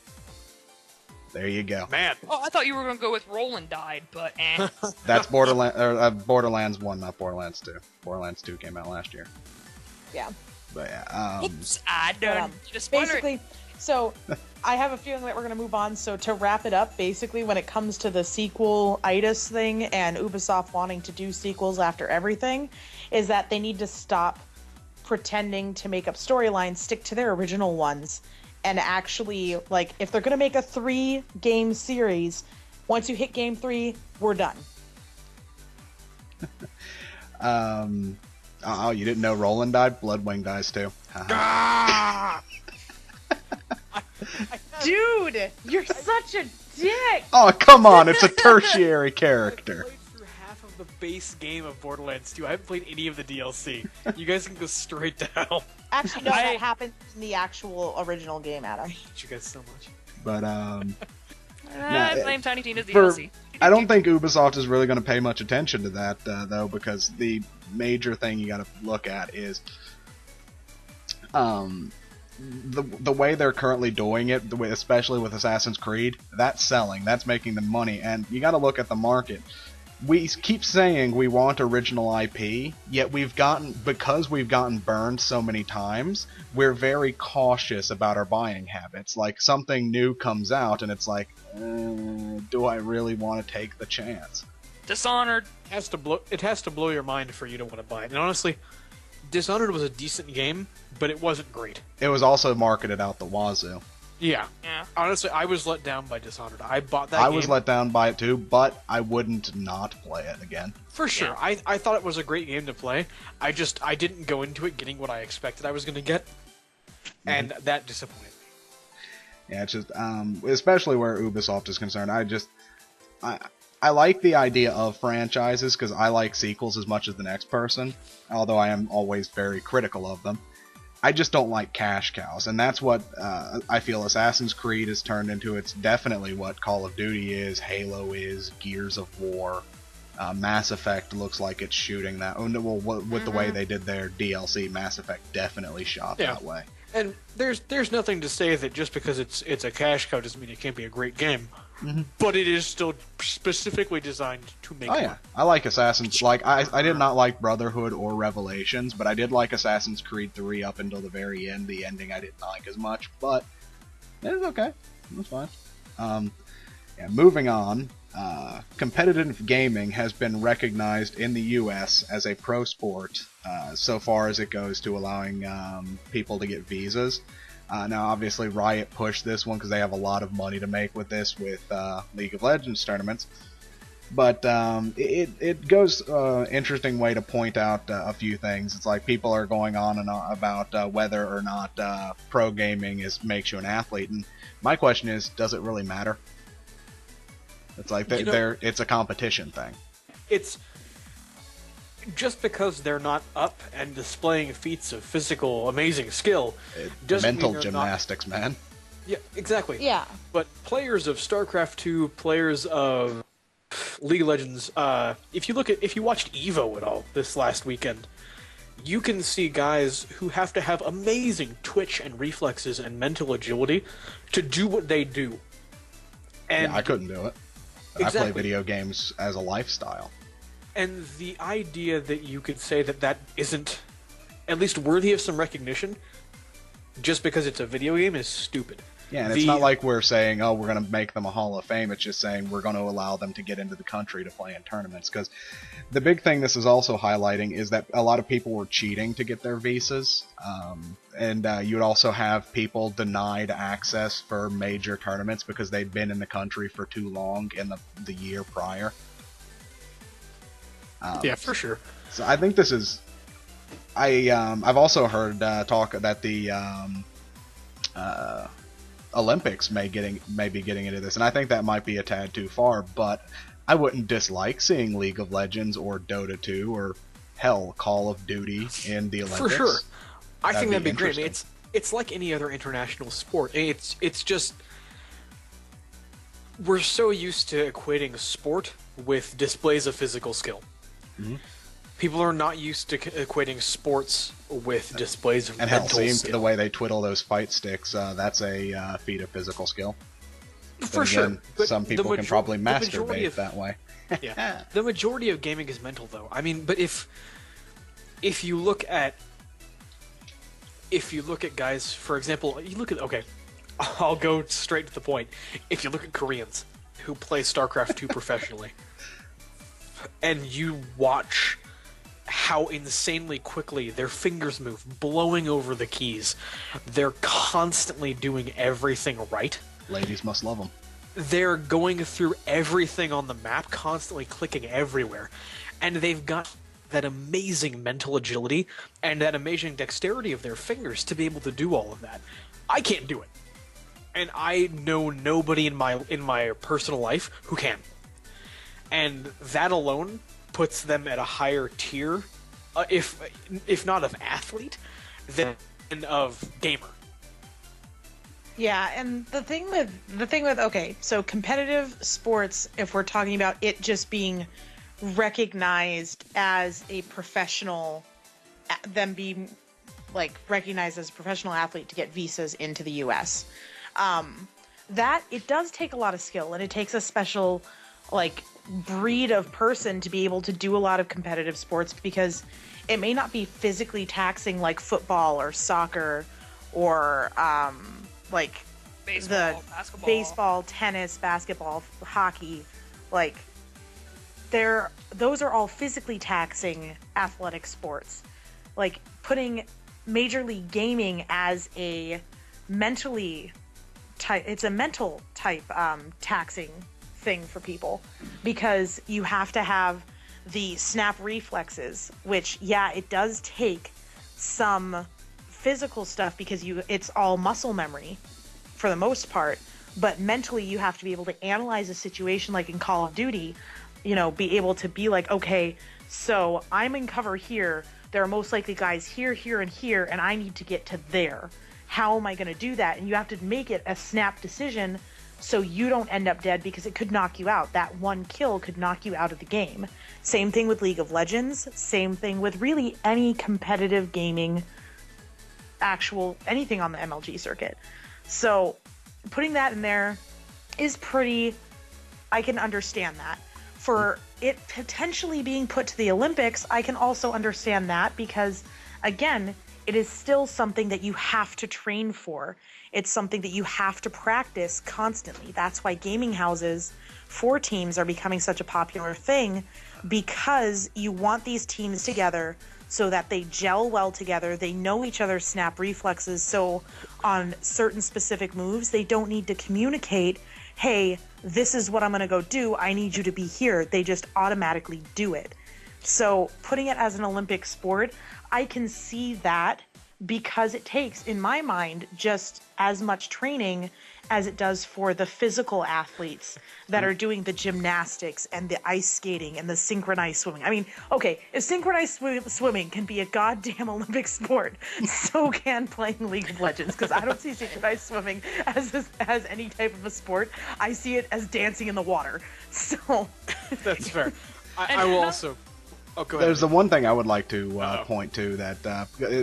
There you go. Man. Oh, I thought you were going to go with Roland died, but eh. That's Borderlands 1, not Borderlands 2. Borderlands 2 came out last year. Yeah. But yeah, Oops, I done. Just spoiler it. Basically, so I have a feeling that we're going to move on. So to wrap it up, basically when it comes to the sequel-itis thing and Ubisoft wanting to do sequels after everything, is that they need to stop pretending to make up storylines, stick to their original ones, and actually, like, if they're going to make a 3-game series, once you hit game 3, we're done. Oh, you didn't know Roland died? Bloodwing dies too. Dude, you're such a dick! Oh, come on, it's a tertiary character. I played through half of the base game of Borderlands 2. I haven't played any of the DLC. You guys can go straight to hell. Actually, no, that happened in the actual original game, Adam. I hate you guys so much. But, I blame Tiny Tina's DLC. I don't think Ubisoft is really going to pay much attention to that, though, because the major thing you got to look at is the way they're currently doing it, especially with Assassin's Creed. That's selling, that's making them money, and you got to look at the market. We keep saying we want original IP, yet because we've gotten burned so many times, we're very cautious about our buying habits. Like, something new comes out, and it's like, do I really want to take the chance? Dishonored. It has to blow your mind for you to want to buy it. And honestly, Dishonored was a decent game, but it wasn't great. It was also marketed out the wazoo. Yeah. Honestly, I was let down by Dishonored. I bought that game. I was let down by it too, but I wouldn't not play it again. For sure. Yeah. I thought it was a great game to play. I didn't go into it getting what I expected I was going to get, and that disappointed me. Yeah, it's just, especially where Ubisoft is concerned, I like the idea of franchises, because I like sequels as much as the next person, although I am always very critical of them. I just don't like cash cows, and that's what I feel Assassin's Creed has turned into. It's definitely what Call of Duty is, Halo is, Gears of War, Mass Effect looks like it's shooting that. Well, with the way they did their DLC, Mass Effect definitely shot that way. And there's nothing to say that just because it's a cash cow doesn't mean it can't be a great game. But it is still specifically designed to make money. I like Assassin's. Like, I did not like Brotherhood or Revelations, but I did like Assassin's Creed 3 up until the very end. The ending I didn't like as much, but it was okay. It was fine. Moving on. Competitive gaming has been recognized in the U.S. as a pro sport, so far as it goes to allowing people to get visas. Now, obviously, Riot pushed this one because they have a lot of money to make with this, with League of Legends tournaments. But it goes interesting way to point out a few things. It's like people are going on and on about whether or not pro gaming makes you an athlete, and my question is, does it really matter? It's like it's a competition thing. It's just because they're not up and displaying feats of physical amazing skill doesn't mental mean gymnastics, man. Yeah, exactly. Yeah. But players of StarCraft 2, players of League of Legends, if you watched EVO at all this last weekend, you can see guys who have to have amazing twitch and reflexes and mental agility to do what they do. And I couldn't do it. I play Exactly. video games as a lifestyle. And the idea that you could say that that isn't at least worthy of some recognition just because it's a video game is stupid. Yeah, and it's not like we're saying, oh, we're going to make them a Hall of Fame. It's just saying we're going to allow them to get into the country to play in tournaments. Because the big thing this is also highlighting is that a lot of people were cheating to get their visas. And you would also have people denied access for major tournaments because they'd been in the country for too long in the year prior. Yeah, for sure. So I think this is... I've also heard talk that the... Olympics may be getting into this, and I think that might be a tad too far, but I wouldn't dislike seeing League of Legends or Dota 2 or hell, Call of Duty in the Olympics. For sure. I think that'd be great. I mean, interesting. it's like any other international sport. It's just we're so used to equating sport with displays of physical skill. Mhm. People are not used to equating sports with displays of And hell, mental seeing skill. the way they twiddle those fight sticks, that's a feat of physical skill. For But sure. again, But some people the can probably the majority masturbate of- that way. Yeah. The majority of gaming is mental, though. I mean, but if you look at guys, for example, I'll go straight to the point. If you look at Koreans who play StarCraft 2 professionally, and you watch how insanely quickly their fingers move, blowing over the keys, they're constantly doing everything right. Ladies must love them. They're going through everything on the map, constantly clicking everywhere. And they've got that amazing mental agility and that amazing dexterity of their fingers to be able to do all of that. I can't do it. And I know nobody in my personal life who can. And that alone puts them at a higher tier, if not of athlete, than of gamer. Yeah, and the thing with okay, so competitive sports, if we're talking about it just being recognized as a professional, them being like recognized as a professional athlete to get visas into the U.S. That it does take a lot of skill, and it takes a special like breed of person to be able to do a lot of competitive sports, because it may not be physically taxing like football or soccer or like baseball, tennis, basketball, hockey, like those are all physically taxing athletic sports. Like putting Major League Gaming as a mentally type, it's a mental type taxing thing for people, because you have to have the snap reflexes, which it does take some physical stuff because it's all muscle memory for the most part, but mentally you have to be able to analyze a situation like in Call of Duty, be able to be like, okay, so I'm in cover here, there are most likely guys here, here, and here, and I need to get to there. How am I going to do that? And you have to make it a snap decision so you don't end up dead, because it could knock you out. That one kill could knock you out of the game. Same thing with League of Legends. Same thing with really any competitive gaming, anything on the MLG circuit. So putting that in there is pretty... I can understand that. For it potentially being put to the Olympics, I can also understand that, because, again, it is still something that you have to train for. It's something that you have to practice constantly. That's why gaming houses for teams are becoming such a popular thing, because you want these teams together so that they gel well together. They know each other's snap reflexes, so on certain specific moves, they don't need to communicate, hey, this is what I'm going to go do. I need you to be here. They just automatically do it. So putting it as an Olympic sport, I can see that, because it takes, in my mind, just as much training as it does for the physical athletes that are doing the gymnastics and the ice skating and the synchronized swimming. I mean, okay, if synchronized swimming can be a goddamn Olympic sport, so can playing League of Legends, because I don't see synchronized swimming as any type of a sport. I see it as dancing in the water. So That's fair. I will also... Oh, go ahead. There's the one thing I would like to point to that,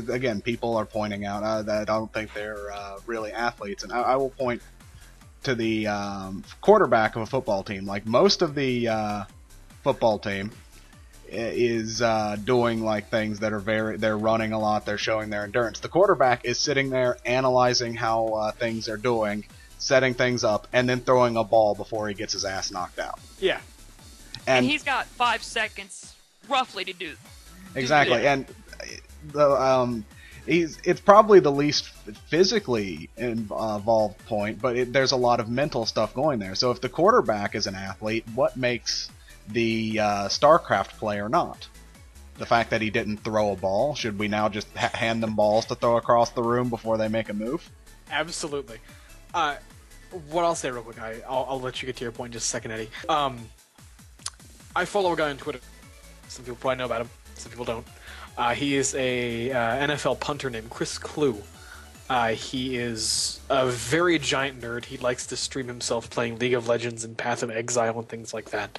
again, people are pointing out that I don't think they're really athletes, and I will point to the quarterback of a football team. Like most of the football team is doing like things that are they're running a lot, they're showing their endurance. The quarterback is sitting there analyzing how things are doing, setting things up, and then throwing a ball before he gets his ass knocked out. Yeah. And he's got 5 seconds roughly to do. Exactly, and it's probably the least physically involved point, but there's a lot of mental stuff going there. So if the quarterback is an athlete, what makes the StarCraft player not? The fact that he didn't throw a ball? Should we now just hand them balls to throw across the room before they make a move? Absolutely. What I'll say real quick, I'll let you get to your point in just a second, Eddie. I follow a guy on Twitter. Some people probably know about him. Some people don't. He is a NFL punter named Chris Clue. He is a very giant nerd. He likes to stream himself playing League of Legends and Path of Exile and things like that.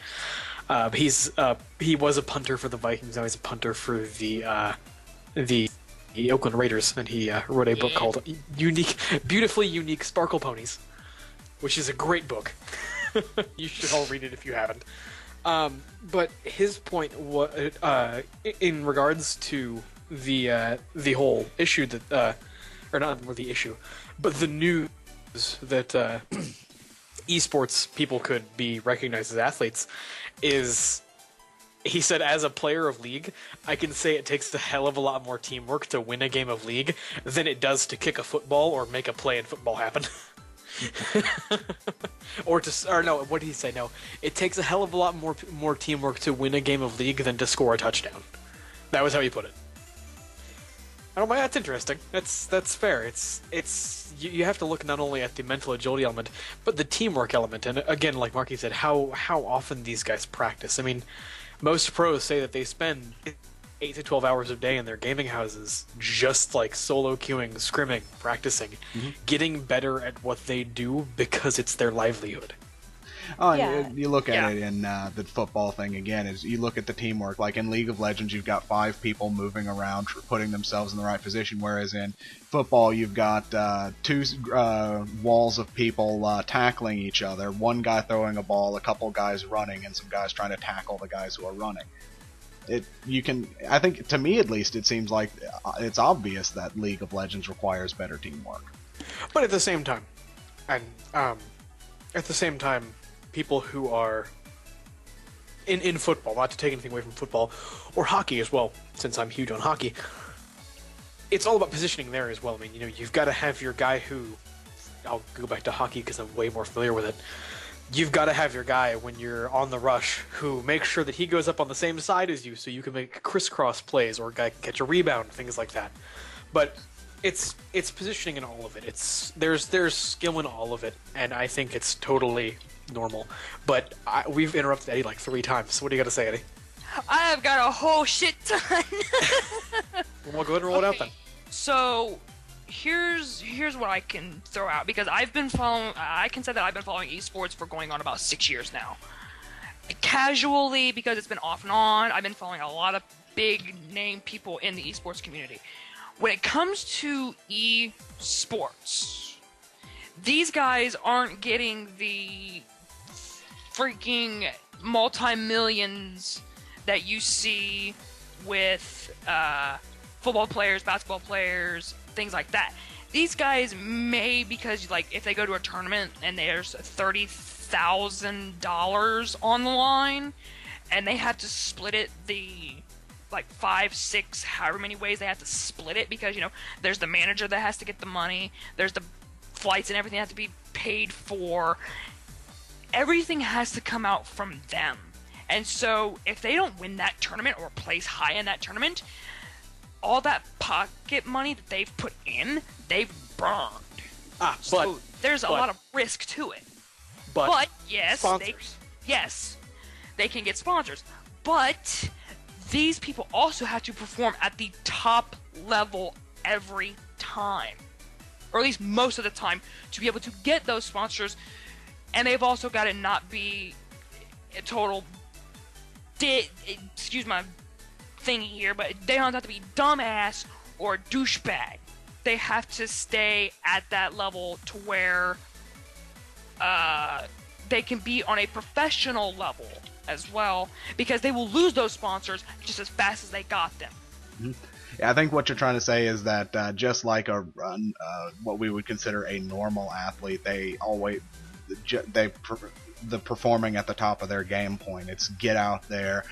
He was a punter for the Vikings. Now he's a punter for the Oakland Raiders, and he wrote a book called Beautifully Unique Sparkle Ponies, which is a great book. You should all read it if you haven't. But his point in regards to the whole issue that, or not the issue, but the news that esports people could be recognized as athletes, is he said, as a player of League, I can say it takes a hell of a lot more teamwork to win a game of League than it does to kick a football or make a play in football happen. What did he say? No, it takes a hell of a lot more teamwork to win a game of League than to score a touchdown. That was how he put it. I don't mind. That's interesting. That's fair. It's you have to look not only at the mental agility element, but the teamwork element. And again, like Marky said, how often these guys practice. I mean, most pros say that they spend 8 to 12 hours a day in their gaming houses just like solo queuing, scrimming, practicing, getting better at what they do because it's their livelihood. Oh, yeah. You look at it in the football thing again. Is you look at the teamwork. Like in League of Legends, you've got 5 people moving around, putting themselves in the right position. Whereas in football, you've got 2 walls of people tackling each other. One guy throwing a ball, a couple guys running, and some guys trying to tackle the guys who are running. I think, to me at least, it seems like it's obvious that League of Legends requires better teamwork. But at the same time, people who are in football, not to take anything away from football, or hockey as well, since I'm huge on hockey, it's all about positioning there as well. I mean, you've got to have your guy who, I'll go back to hockey because I'm way more familiar with it. You've got to have your guy when you're on the rush who makes sure that he goes up on the same side as you so you can make crisscross plays, or a guy can catch a rebound, things like that. But it's positioning in all of it. There's skill in all of it, and I think it's totally normal. But we've interrupted Eddie like 3 times, so what do you got to say, Eddie? I've got a whole shit ton. Well, go ahead and roll it out then. So here's what I can throw out, because I can say that I've been following esports for going on about 6 years now. Casually, because it's been off and on, I've been following a lot of big name people in the esports community. When it comes to esports, these guys aren't getting the freaking multi-millions that you see with football players, basketball players, things like that. These guys may, because like if they go to a tournament and there's $30,000 on the line, and they have to split it like 5, 6, however many ways they have to split it, because there's the manager that has to get the money, there's the flights and everything that has to be paid for. Everything has to come out from them. And so if they don't win that tournament or place high in that tournament, all that pocket money that they've put in, they've burned. So there's a lot of risk to it. But yes, sponsors. They can get sponsors. But these people also have to perform at the top level every time, or at least most of the time, to be able to get those sponsors. And they've also got to not be a total excuse my thing here, but they don't have to be dumbass or douchebag. They have to stay at that level to where they can be on a professional level as well, because they will lose those sponsors just as fast as they got them. Mm-hmm. Yeah, I think what you're trying to say is that just like what we would consider a normal athlete, the performing at the top of their game point. It's get out there,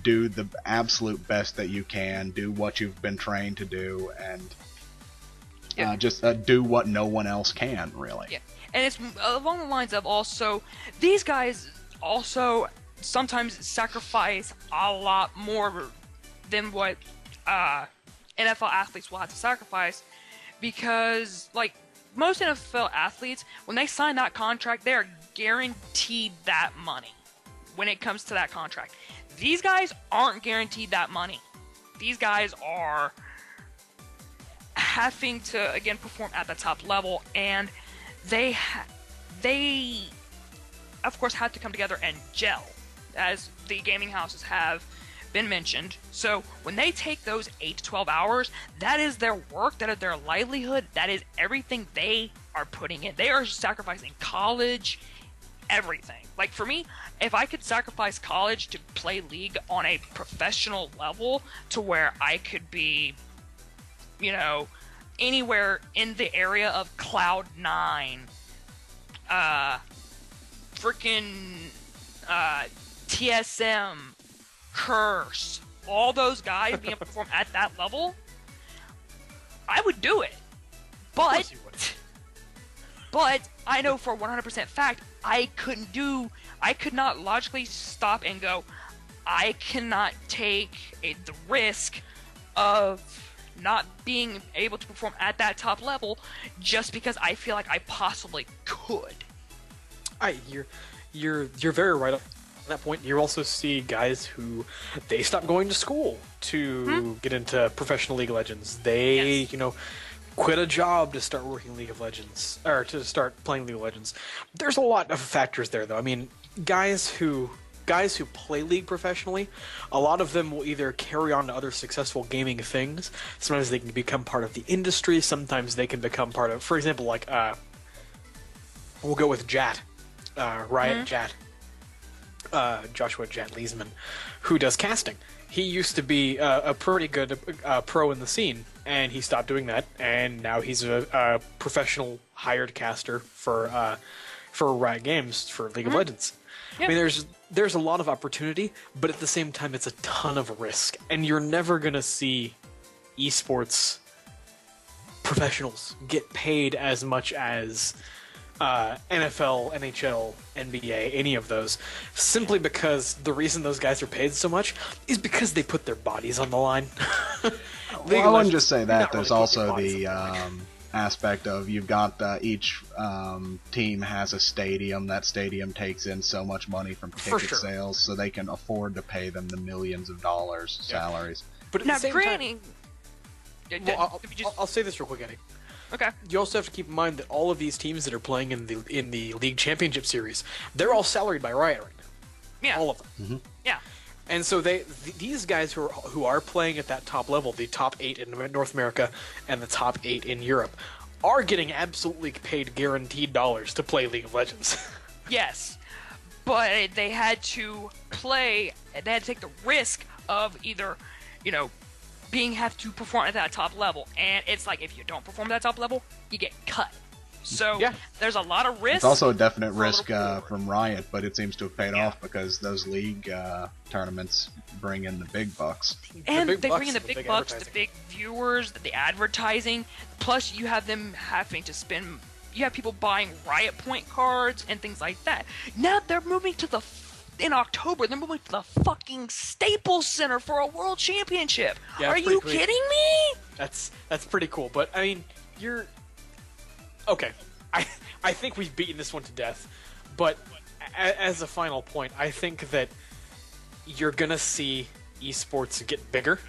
do the absolute best that you can, do what you've been trained to do, and just do what no one else can, really. Yeah, and it's along the lines of also, these guys also sometimes sacrifice a lot more than what NFL athletes will have to sacrifice, because, like, most NFL athletes, when they sign that contract, they are guaranteed that money when it comes to that contract. These guys aren't guaranteed that money. These guys are having to, again, perform at the top level, and they of course have to come together and gel, as the gaming houses have been mentioned. So when they take those 8 to 12 hours, that is their work, that is their livelihood, that is everything they are putting in. They are sacrificing college, everything. Like, for me, if I could sacrifice college to play League on a professional level to where I could be, you know, anywhere in the area of Cloud9, TSM, Curse, all those guys being able to perform at that level, I would do it. But I know for 100% fact, I could not logically stop and go, I cannot take the risk of not being able to perform at that top level just because I feel like I possibly could. You're very right on that point. You also see guys who they stop going to school to get into professional League of Legends. They, quit a job to start working League of Legends, or to start playing League of Legends. There's a lot of factors there, though. I mean, guys who play League professionally, a lot of them will either carry on to other successful gaming things. Sometimes they can become part of the industry. Sometimes they can become part of, for example, like, we'll go with Jat, Riot Jat, Joshua Jat Leesman, who does casting. He used to be a pretty good pro in the scene, and he stopped doing that, and now he's a professional hired caster for Riot Games for League of Legends. Yep. I mean, there's a lot of opportunity, but at the same time, it's a ton of risk, and you're never gonna see esports professionals get paid as much as NFL, NHL, NBA, any of those, simply because the reason those guys are paid so much is because they put their bodies on the line. Well, I wouldn't just say that. There's also the aspect of you've got each team has a stadium. That stadium takes in so much money from ticket sales, so they can afford to pay them the millions of dollars salaries. But at the same time, I'll say this real quick, Eddie. Okay. You also have to keep in mind that all of these teams that are playing in the League Championship Series, they're all salaried by Riot right now. Yeah. All of them. Mm-hmm. Yeah. And so these guys who are playing at that top level, the top 8 in North America and the top 8 in Europe, are getting absolutely paid guaranteed dollars to play League of Legends. Yes. But they had to take the risk of either, have to perform at that top level, and it's like, if you don't perform at that top level, you get cut. So there's a lot of risk. It's also a definite risk from Riot, but it seems to have paid off because those league tournaments bring in the big bucks. And they bring in the big bucks, the big viewers, the advertising. Plus, you have them having to spend. You have people buying Riot Point cards and things like that. Now they're moving to in October, they're moving to the fucking Staples Center for a World Championship. Yeah, are you kidding me? That's pretty cool. But I mean, you're okay. I think we've beaten this one to death. But as a final point, I think that you're gonna see esports get bigger,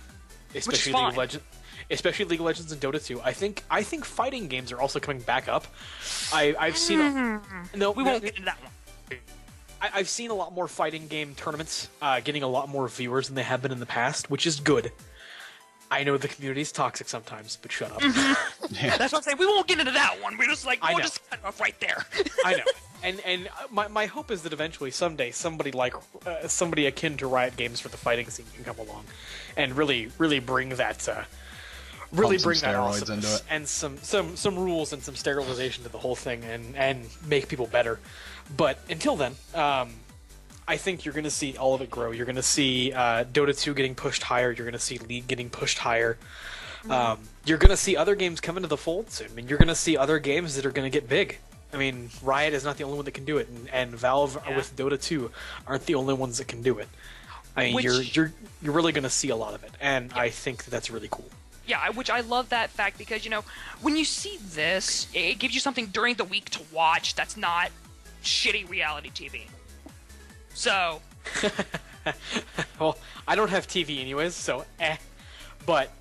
especially League of Legends. Especially League of Legends and Dota 2. I think fighting games are also coming back up. I've seen no, we won't get into that one. I've seen a lot more fighting game tournaments getting a lot more viewers than they have been in the past, which is good. I know the community's toxic sometimes, but shut up. That's what I'm saying. We won't get into that one. We're just like, we'll just cut off right there. I know. And my hope is that eventually, someday, somebody somebody akin to Riot Games for the fighting scene can come along, and really bring that steroids awesomeness into it. and some rules and some sterilization to the whole thing, and make people better. But until then, I think you're going to see all of it grow. You're going to see Dota 2 getting pushed higher. You're going to see League getting pushed higher. You're going to see other games come into the fold soon. I mean, you're going to see other games that are going to get big. I mean, Riot is not the only one that can do it, and Valve with Dota 2 aren't the only ones that can do it. I mean, you're really going to see a lot of it, and I think that's really cool. Yeah, which I love that fact because, you know, when you see this, it gives you something during the week to watch that's not shitty reality TV. So... Well, I don't have TV anyways, so But,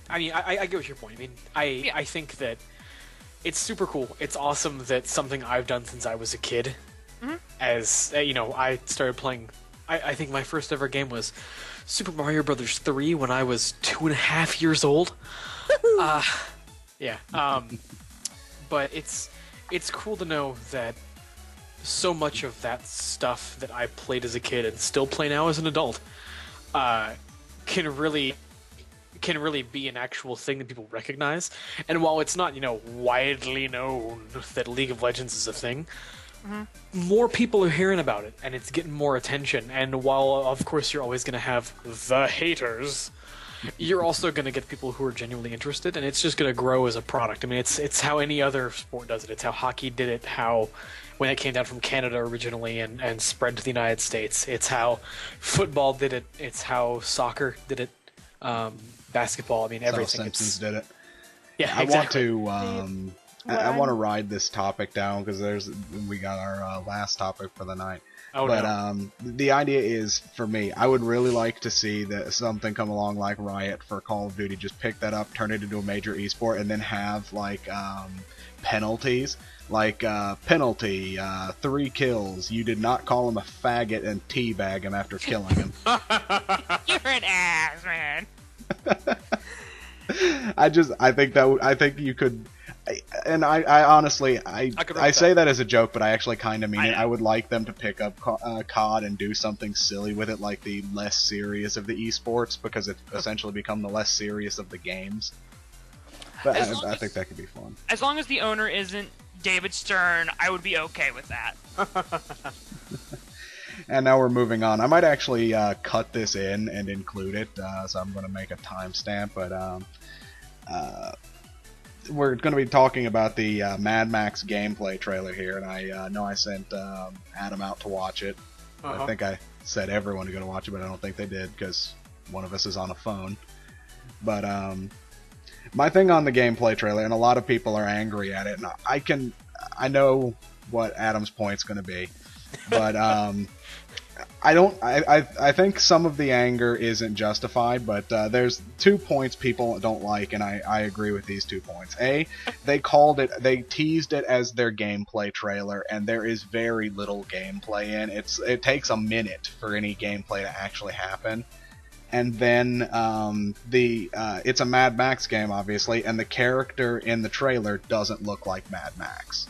I mean, I get what your point. I mean, I think that it's super cool. It's awesome that something I've done since I was a kid, as, you know, I started playing... I think my first ever game was Super Mario Brothers 3 when I was 2.5 years old. Yeah. But it's cool to know that so much of that stuff that I played as a kid and still play now as an adult can really be an actual thing that people recognize. And while it's not, you know, widely known that League of Legends is a thing, more people are hearing about it, and it's getting more attention. And while, of course, you're always going to have the haters, you're also going to get people who are genuinely interested, and it's just going to grow as a product. I mean, it's how any other sport does it. It's how hockey did it, when it came down from Canada originally and spread to the United States. It's how football did it. It's how soccer did it. Basketball, I mean, everything. Simpsons did it. Yeah, I exactly. I want to ride this topic down because we got our last topic for the night. Oh, but no. The idea is, for me, I would really like to see that something come along like Riot for Call of Duty, just pick that up, turn it into a major esport, and then have like penalties. Like, penalty, 3 kills. You did not call him a faggot and teabag him after killing him. You're an ass, man. I think you could, and I honestly, I say that as a joke, but I actually kind of mean it. I would like them to pick up COD and do something silly with it, like the less serious of the esports, because it's essentially become the less serious of the games. But I think that could be fun. As long as the owner isn't David Stern, I would be okay with that. And now we're moving on. I might actually cut this in and include it, so I'm going to make a timestamp, but we're going to be talking about the Mad Max gameplay trailer here, and I know I sent Adam out to watch it. I think I said everyone to go to watch it, but I don't think they did, because one of us is on a phone. But my thing on the gameplay trailer, and a lot of people are angry at it, and I know what Adam's point's going to be, but I think some of the anger isn't justified, but there's 2 points people don't like, and I agree with these 2 points. A, they teased it as their gameplay trailer, and there is very little gameplay in it. It takes a minute for any gameplay to actually happen. And then it's a Mad Max game, obviously, and the character in the trailer doesn't look like Mad Max.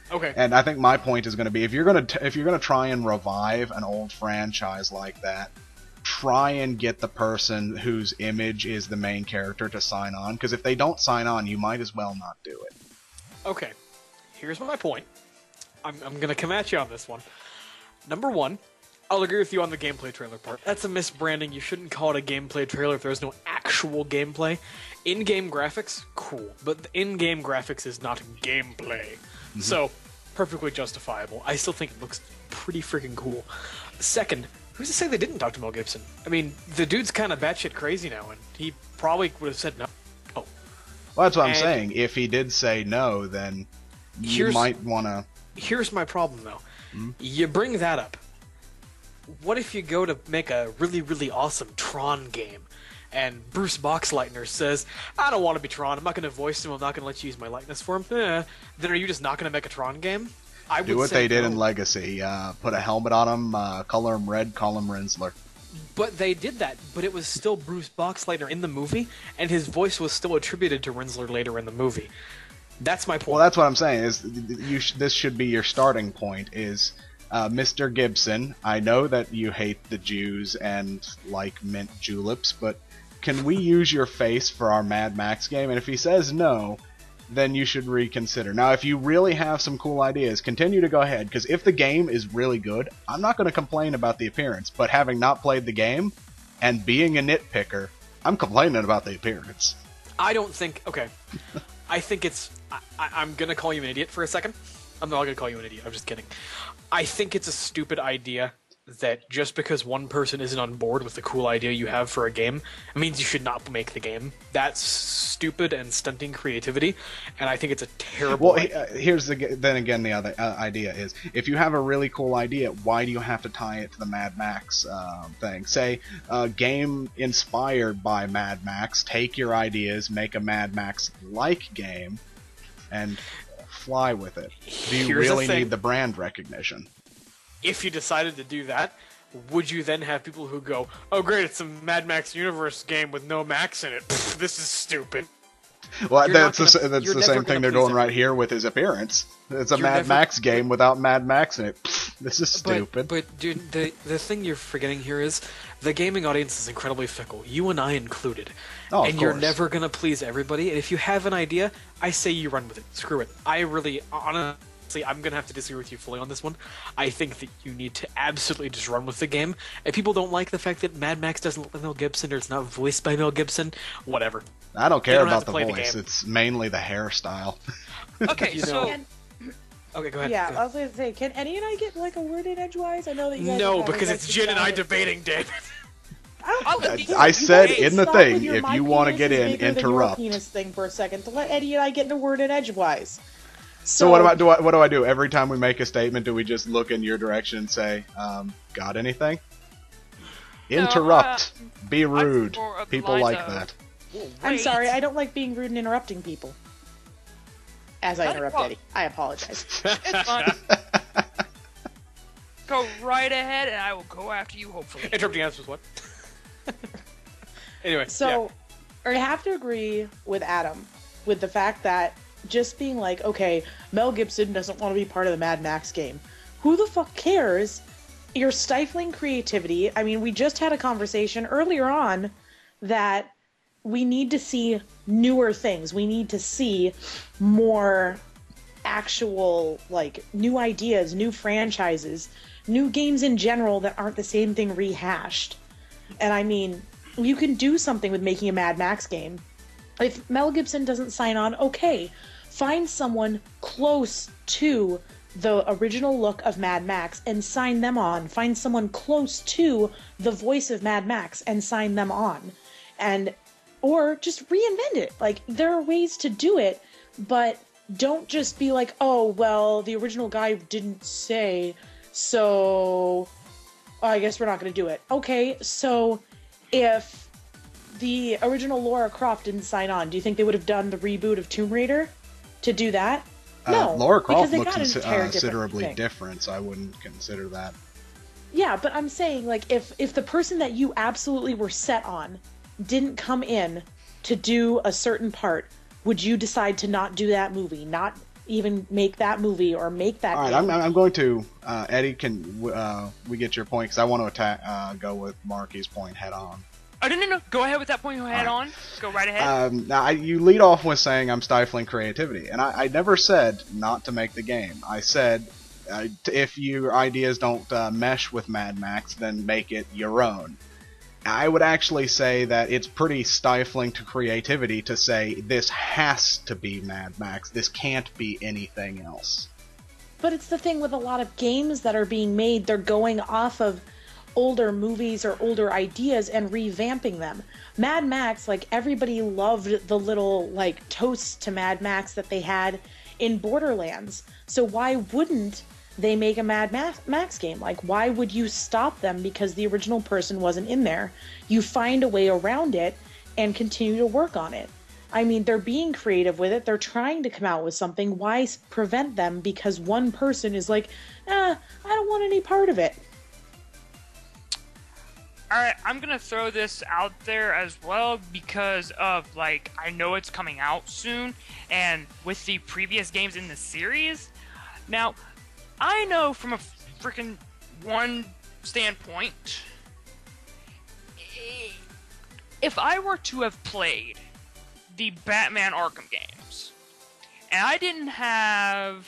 Okay. And I think my point is going to be, if you're going to try and revive an old franchise like that, try and get the person whose image is the main character to sign on, because if they don't sign on, you might as well not do it. Okay. Here's my point. I'm going to come at you on this one. Number 1, I'll agree with you on the gameplay trailer part. That's a misbranding. You shouldn't call it a gameplay trailer if there's no actual gameplay. In-game graphics, cool. But the in-game graphics is not gameplay. So, perfectly justifiable. I still think it looks pretty freaking cool. Second, who's to say they didn't talk to Mel Gibson? I mean, the dude's kind of batshit crazy now, and he probably would have said no. Well, that's what I'm saying. If he did say no, then you might want to... Here's my problem, though. You bring that up. What if you go to make a really, really awesome Tron game, and Bruce Boxleitner says, I don't want to be Tron, I'm not going to voice him, I'm not going to let you use my likeness for him, then are you just not going to make a Tron game? I would do what say they did no. in Legacy. Put a helmet on him, color him red, call him Rinsler. But they did that, but it was still Bruce Boxleitner in the movie, and his voice was still attributed to Rinsler later in the movie. That's my point. Well, that's what I'm saying. Is this should be your starting point? Is Mr. Gibson? I know that you hate the Jews and like mint juleps, but can we use your face for our Mad Max game? And if he says no, then you should reconsider. Now, if you really have some cool ideas, continue to go ahead, because if the game is really good, I'm not going to complain about the appearance. But having not played the game and being a nitpicker, I'm complaining about the appearance. I don't think... Okay. I think it's... I'm going to call you an idiot for a second. I'm not going to call you an idiot. I'm just kidding. I think it's a stupid idea that just because one person isn't on board with the cool idea you have for a game, it means you should not make the game. That's stupid and stunting creativity, and I think it's a terrible idea. Here's then again the other idea is, if you have a really cool idea, why do you have to tie it to the Mad Max thing? Say, a game inspired by Mad Max, take your ideas, make a Mad Max-like game, and fly with it. Do you really need the brand recognition? If you decided to do that, would you then have people who go, oh great, it's a Mad Max Universe game with no Max in it. Pfft, this is stupid. Well, that's the same thing they're doing right here with his appearance. It's a Mad Max game without Mad Max in it. Pfft, this is stupid. But dude, the thing you're forgetting here is the gaming audience is incredibly fickle, you and I included. Oh, and you're never going to please everybody, and if you have an idea, I say you run with it. Screw it. I really, honestly, I'm going to have to disagree with you fully on this one. I think that you need to absolutely just run with the game. If people don't like the fact that Mad Max doesn't look like Mel Gibson or it's not voiced by Mel Gibson, whatever. I don't care about the voice. It's mainly the hairstyle. Okay, so... Okay, go ahead. Yeah, I was going to say, can Eddie and I get like a word in edgewise? I know that you guys No, because it's Jen and I debating, David. I said in the thing, if you want to get in, interrupt. Penis thing for a second to let Eddie and I get in a word in edgewise. So what do I do? Every time we make a statement, do we just look in your direction and say, got anything? Interrupt. Be rude. People like that. I'm sorry, I don't like being rude and interrupting people. As I interrupt Eddie. I apologize. It's fun. Go right ahead, and I will go after you, hopefully. Interrupting us was what? Anyway, so I have to agree with Adam with the fact that just being like, okay, Mel Gibson doesn't want to be part of the Mad Max game. Who the fuck cares? You're stifling creativity. I mean, we just had a conversation earlier on that we need to see newer things. We need to see more actual, like, new ideas, new franchises, new games in general that aren't the same thing rehashed. And I mean, you can do something with making a Mad Max game. If Mel Gibson doesn't sign on, okay, find someone close to the original look of Mad Max and sign them on. Find someone close to the voice of Mad Max and sign them on. Or just reinvent it. Like, there are ways to do it, but don't just be like, oh, well, the original guy didn't say, so I guess we're not going to do it. Okay, so if the original Lara Croft didn't sign on, do you think they would have done the reboot of Tomb Raider to do that? No. Lara Croft looks considerably different, so I wouldn't consider that. Yeah, but I'm saying, like, if the person that you absolutely were set on didn't come in to do a certain part, would you decide to not do that movie, not even make that movie or make that game? All right, I'm going to, Eddie, can we get your point? Because I want to go with Marky's point head on. Oh, no. Go ahead with that point head on. Go right ahead. Now, you lead off with saying I'm stifling creativity, and I never said not to make the game. I said if your ideas don't mesh with Mad Max, then make it your own. I would actually say that it's pretty stifling to creativity to say this has to be Mad Max. This can't be anything else. But it's the thing with a lot of games that are being made, they're going off of older movies or older ideas and revamping them. Mad Max, like, everybody loved the little, like, toasts to Mad Max that they had in Borderlands. So why wouldn't they make a Mad Max game? Like, why would you stop them because the original person wasn't in there? You find a way around it and continue to work on it. I mean, they're being creative with it. They're trying to come out with something. Why prevent them because one person is like, I don't want any part of it? Alright, I'm gonna throw this out there as well because of, like, I know it's coming out soon, and with the previous games in the series. Now, I know from a freaking one standpoint, if I were to have played the Batman Arkham games, and I didn't have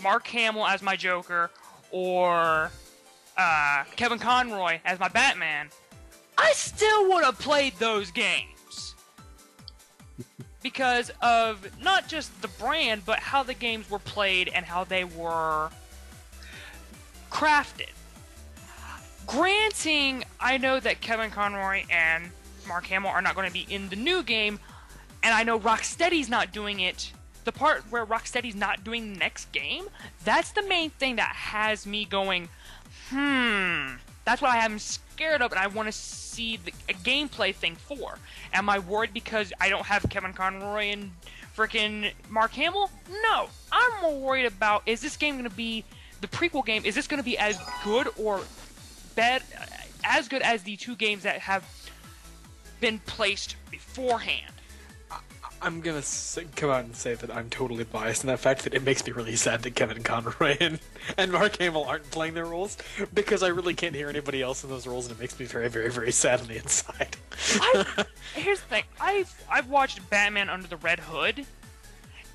Mark Hamill as my Joker, or Kevin Conroy as my Batman, I still would have played those games. Because of not just the brand, but how the games were played and how they were crafted. Granting, I know that Kevin Conroy and Mark Hamill are not going to be in the new game, and I know Rocksteady's not doing it. The part where Rocksteady's not doing the next game, that's the main thing that has me going, that's what I am scared of, and I want to see a gameplay thing for. Am I worried because I don't have Kevin Conroy and frickin' Mark Hamill? No. I'm more worried about, is this game going to be, the prequel game, is this going to be as good or bad, as good as the two games that have been placed beforehand? I'm gonna come out and say that I'm totally biased in that fact that it makes me really sad that Kevin Conroy and Mark Hamill aren't playing their roles, because I really can't hear anybody else in those roles, and it makes me very, very, very sad on the inside. Here's the thing. I've watched Batman Under the Red Hood,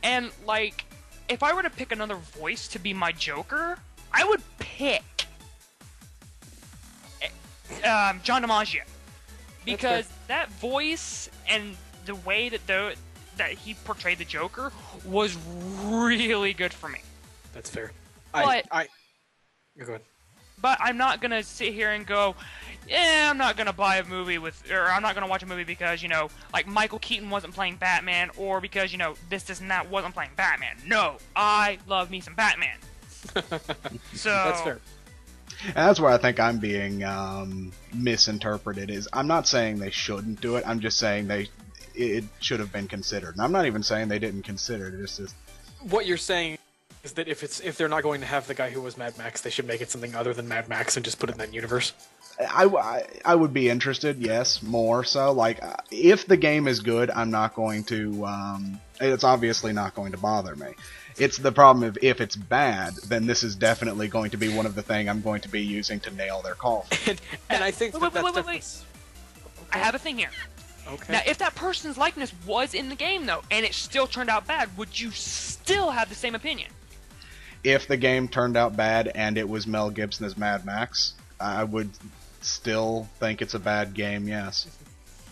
and, like, if I were to pick another voice to be my Joker, I would pick John DiMaggio. Because that voice and the way that he portrayed the Joker was really good for me. That's fair. But, Go ahead. But I'm not gonna sit here and go, I'm not gonna buy a movie or I'm not gonna watch a movie because, you know, like Michael Keaton wasn't playing Batman, or because, you know, this and that wasn't playing Batman. No, I love me some Batman. So that's fair. And that's where I think I'm being misinterpreted. Is I'm not saying they shouldn't do it. I'm just saying it should have been considered. And I'm not even saying they didn't consider it. It's just what you're saying is that if they're not going to have the guy who was Mad Max, they should make it something other than Mad Max and just put it in that universe. I would be interested, yes, more so. Like, if the game is good, I'm not going to. It's obviously not going to bother me. It's the problem if it's bad, then this is definitely going to be one of the things I'm going to be using to nail their call. and I think wait. I have a thing here. Okay. Now, if that person's likeness was in the game, though, and it still turned out bad, would you still have the same opinion? If the game turned out bad and it was Mel Gibson as Mad Max, I would still think it's a bad game, yes.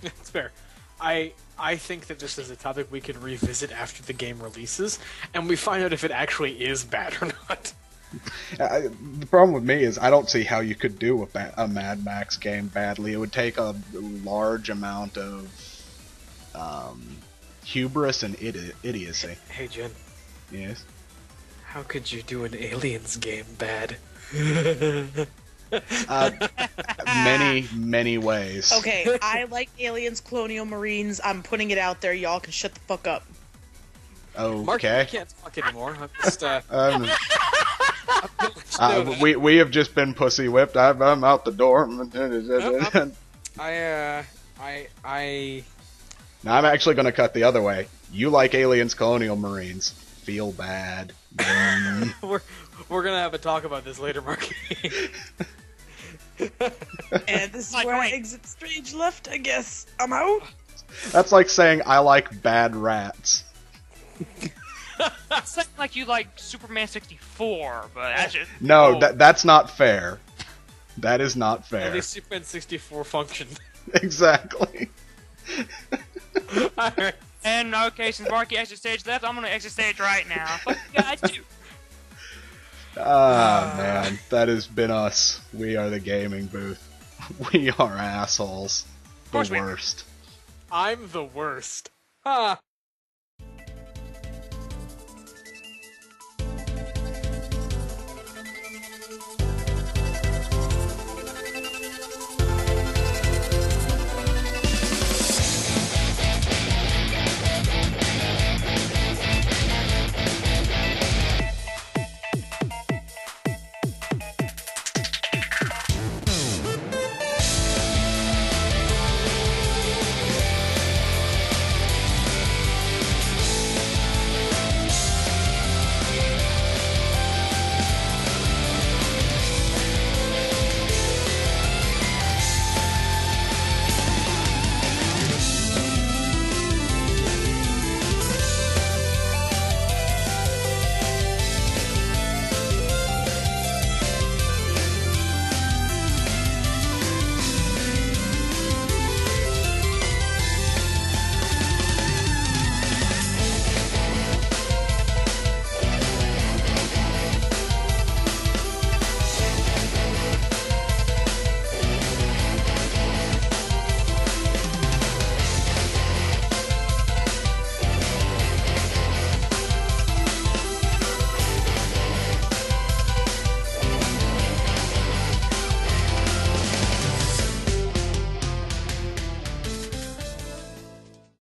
That's fair. I think that this is a topic we can revisit after the game releases, and we find out if it actually is bad or not. The problem with me is I don't see how you could do a Mad Max game badly. It would take a large amount of hubris and idiocy. Hey, Jen. Yes? How could you do an Aliens game bad? Many ways. Okay, I like Aliens, Colonial Marines. I'm putting it out there. Y'all can shut the fuck up. Okay. Mark, you can't talk anymore. I'm just, we have just been pussy whipped. I'm out the door. Now I'm actually going to cut the other way. You like Aliens, Colonial Marines. Feel bad. We're gonna have a talk about this later, Mark. And this is where I exit stage left, I guess. I'm out. That's like saying I like bad rats. It's like you like Superman 64, but that's just... No, that's not fair. That is not fair. At least Superman 64 functioned. Exactly. Alright. And, okay, since Marky exit stage left, I'm gonna exit stage right now. Fuck you guys do. Ah, man. That has been us. We are the gaming booth. We are assholes. The course we are. worst. I'm the worst. Ha!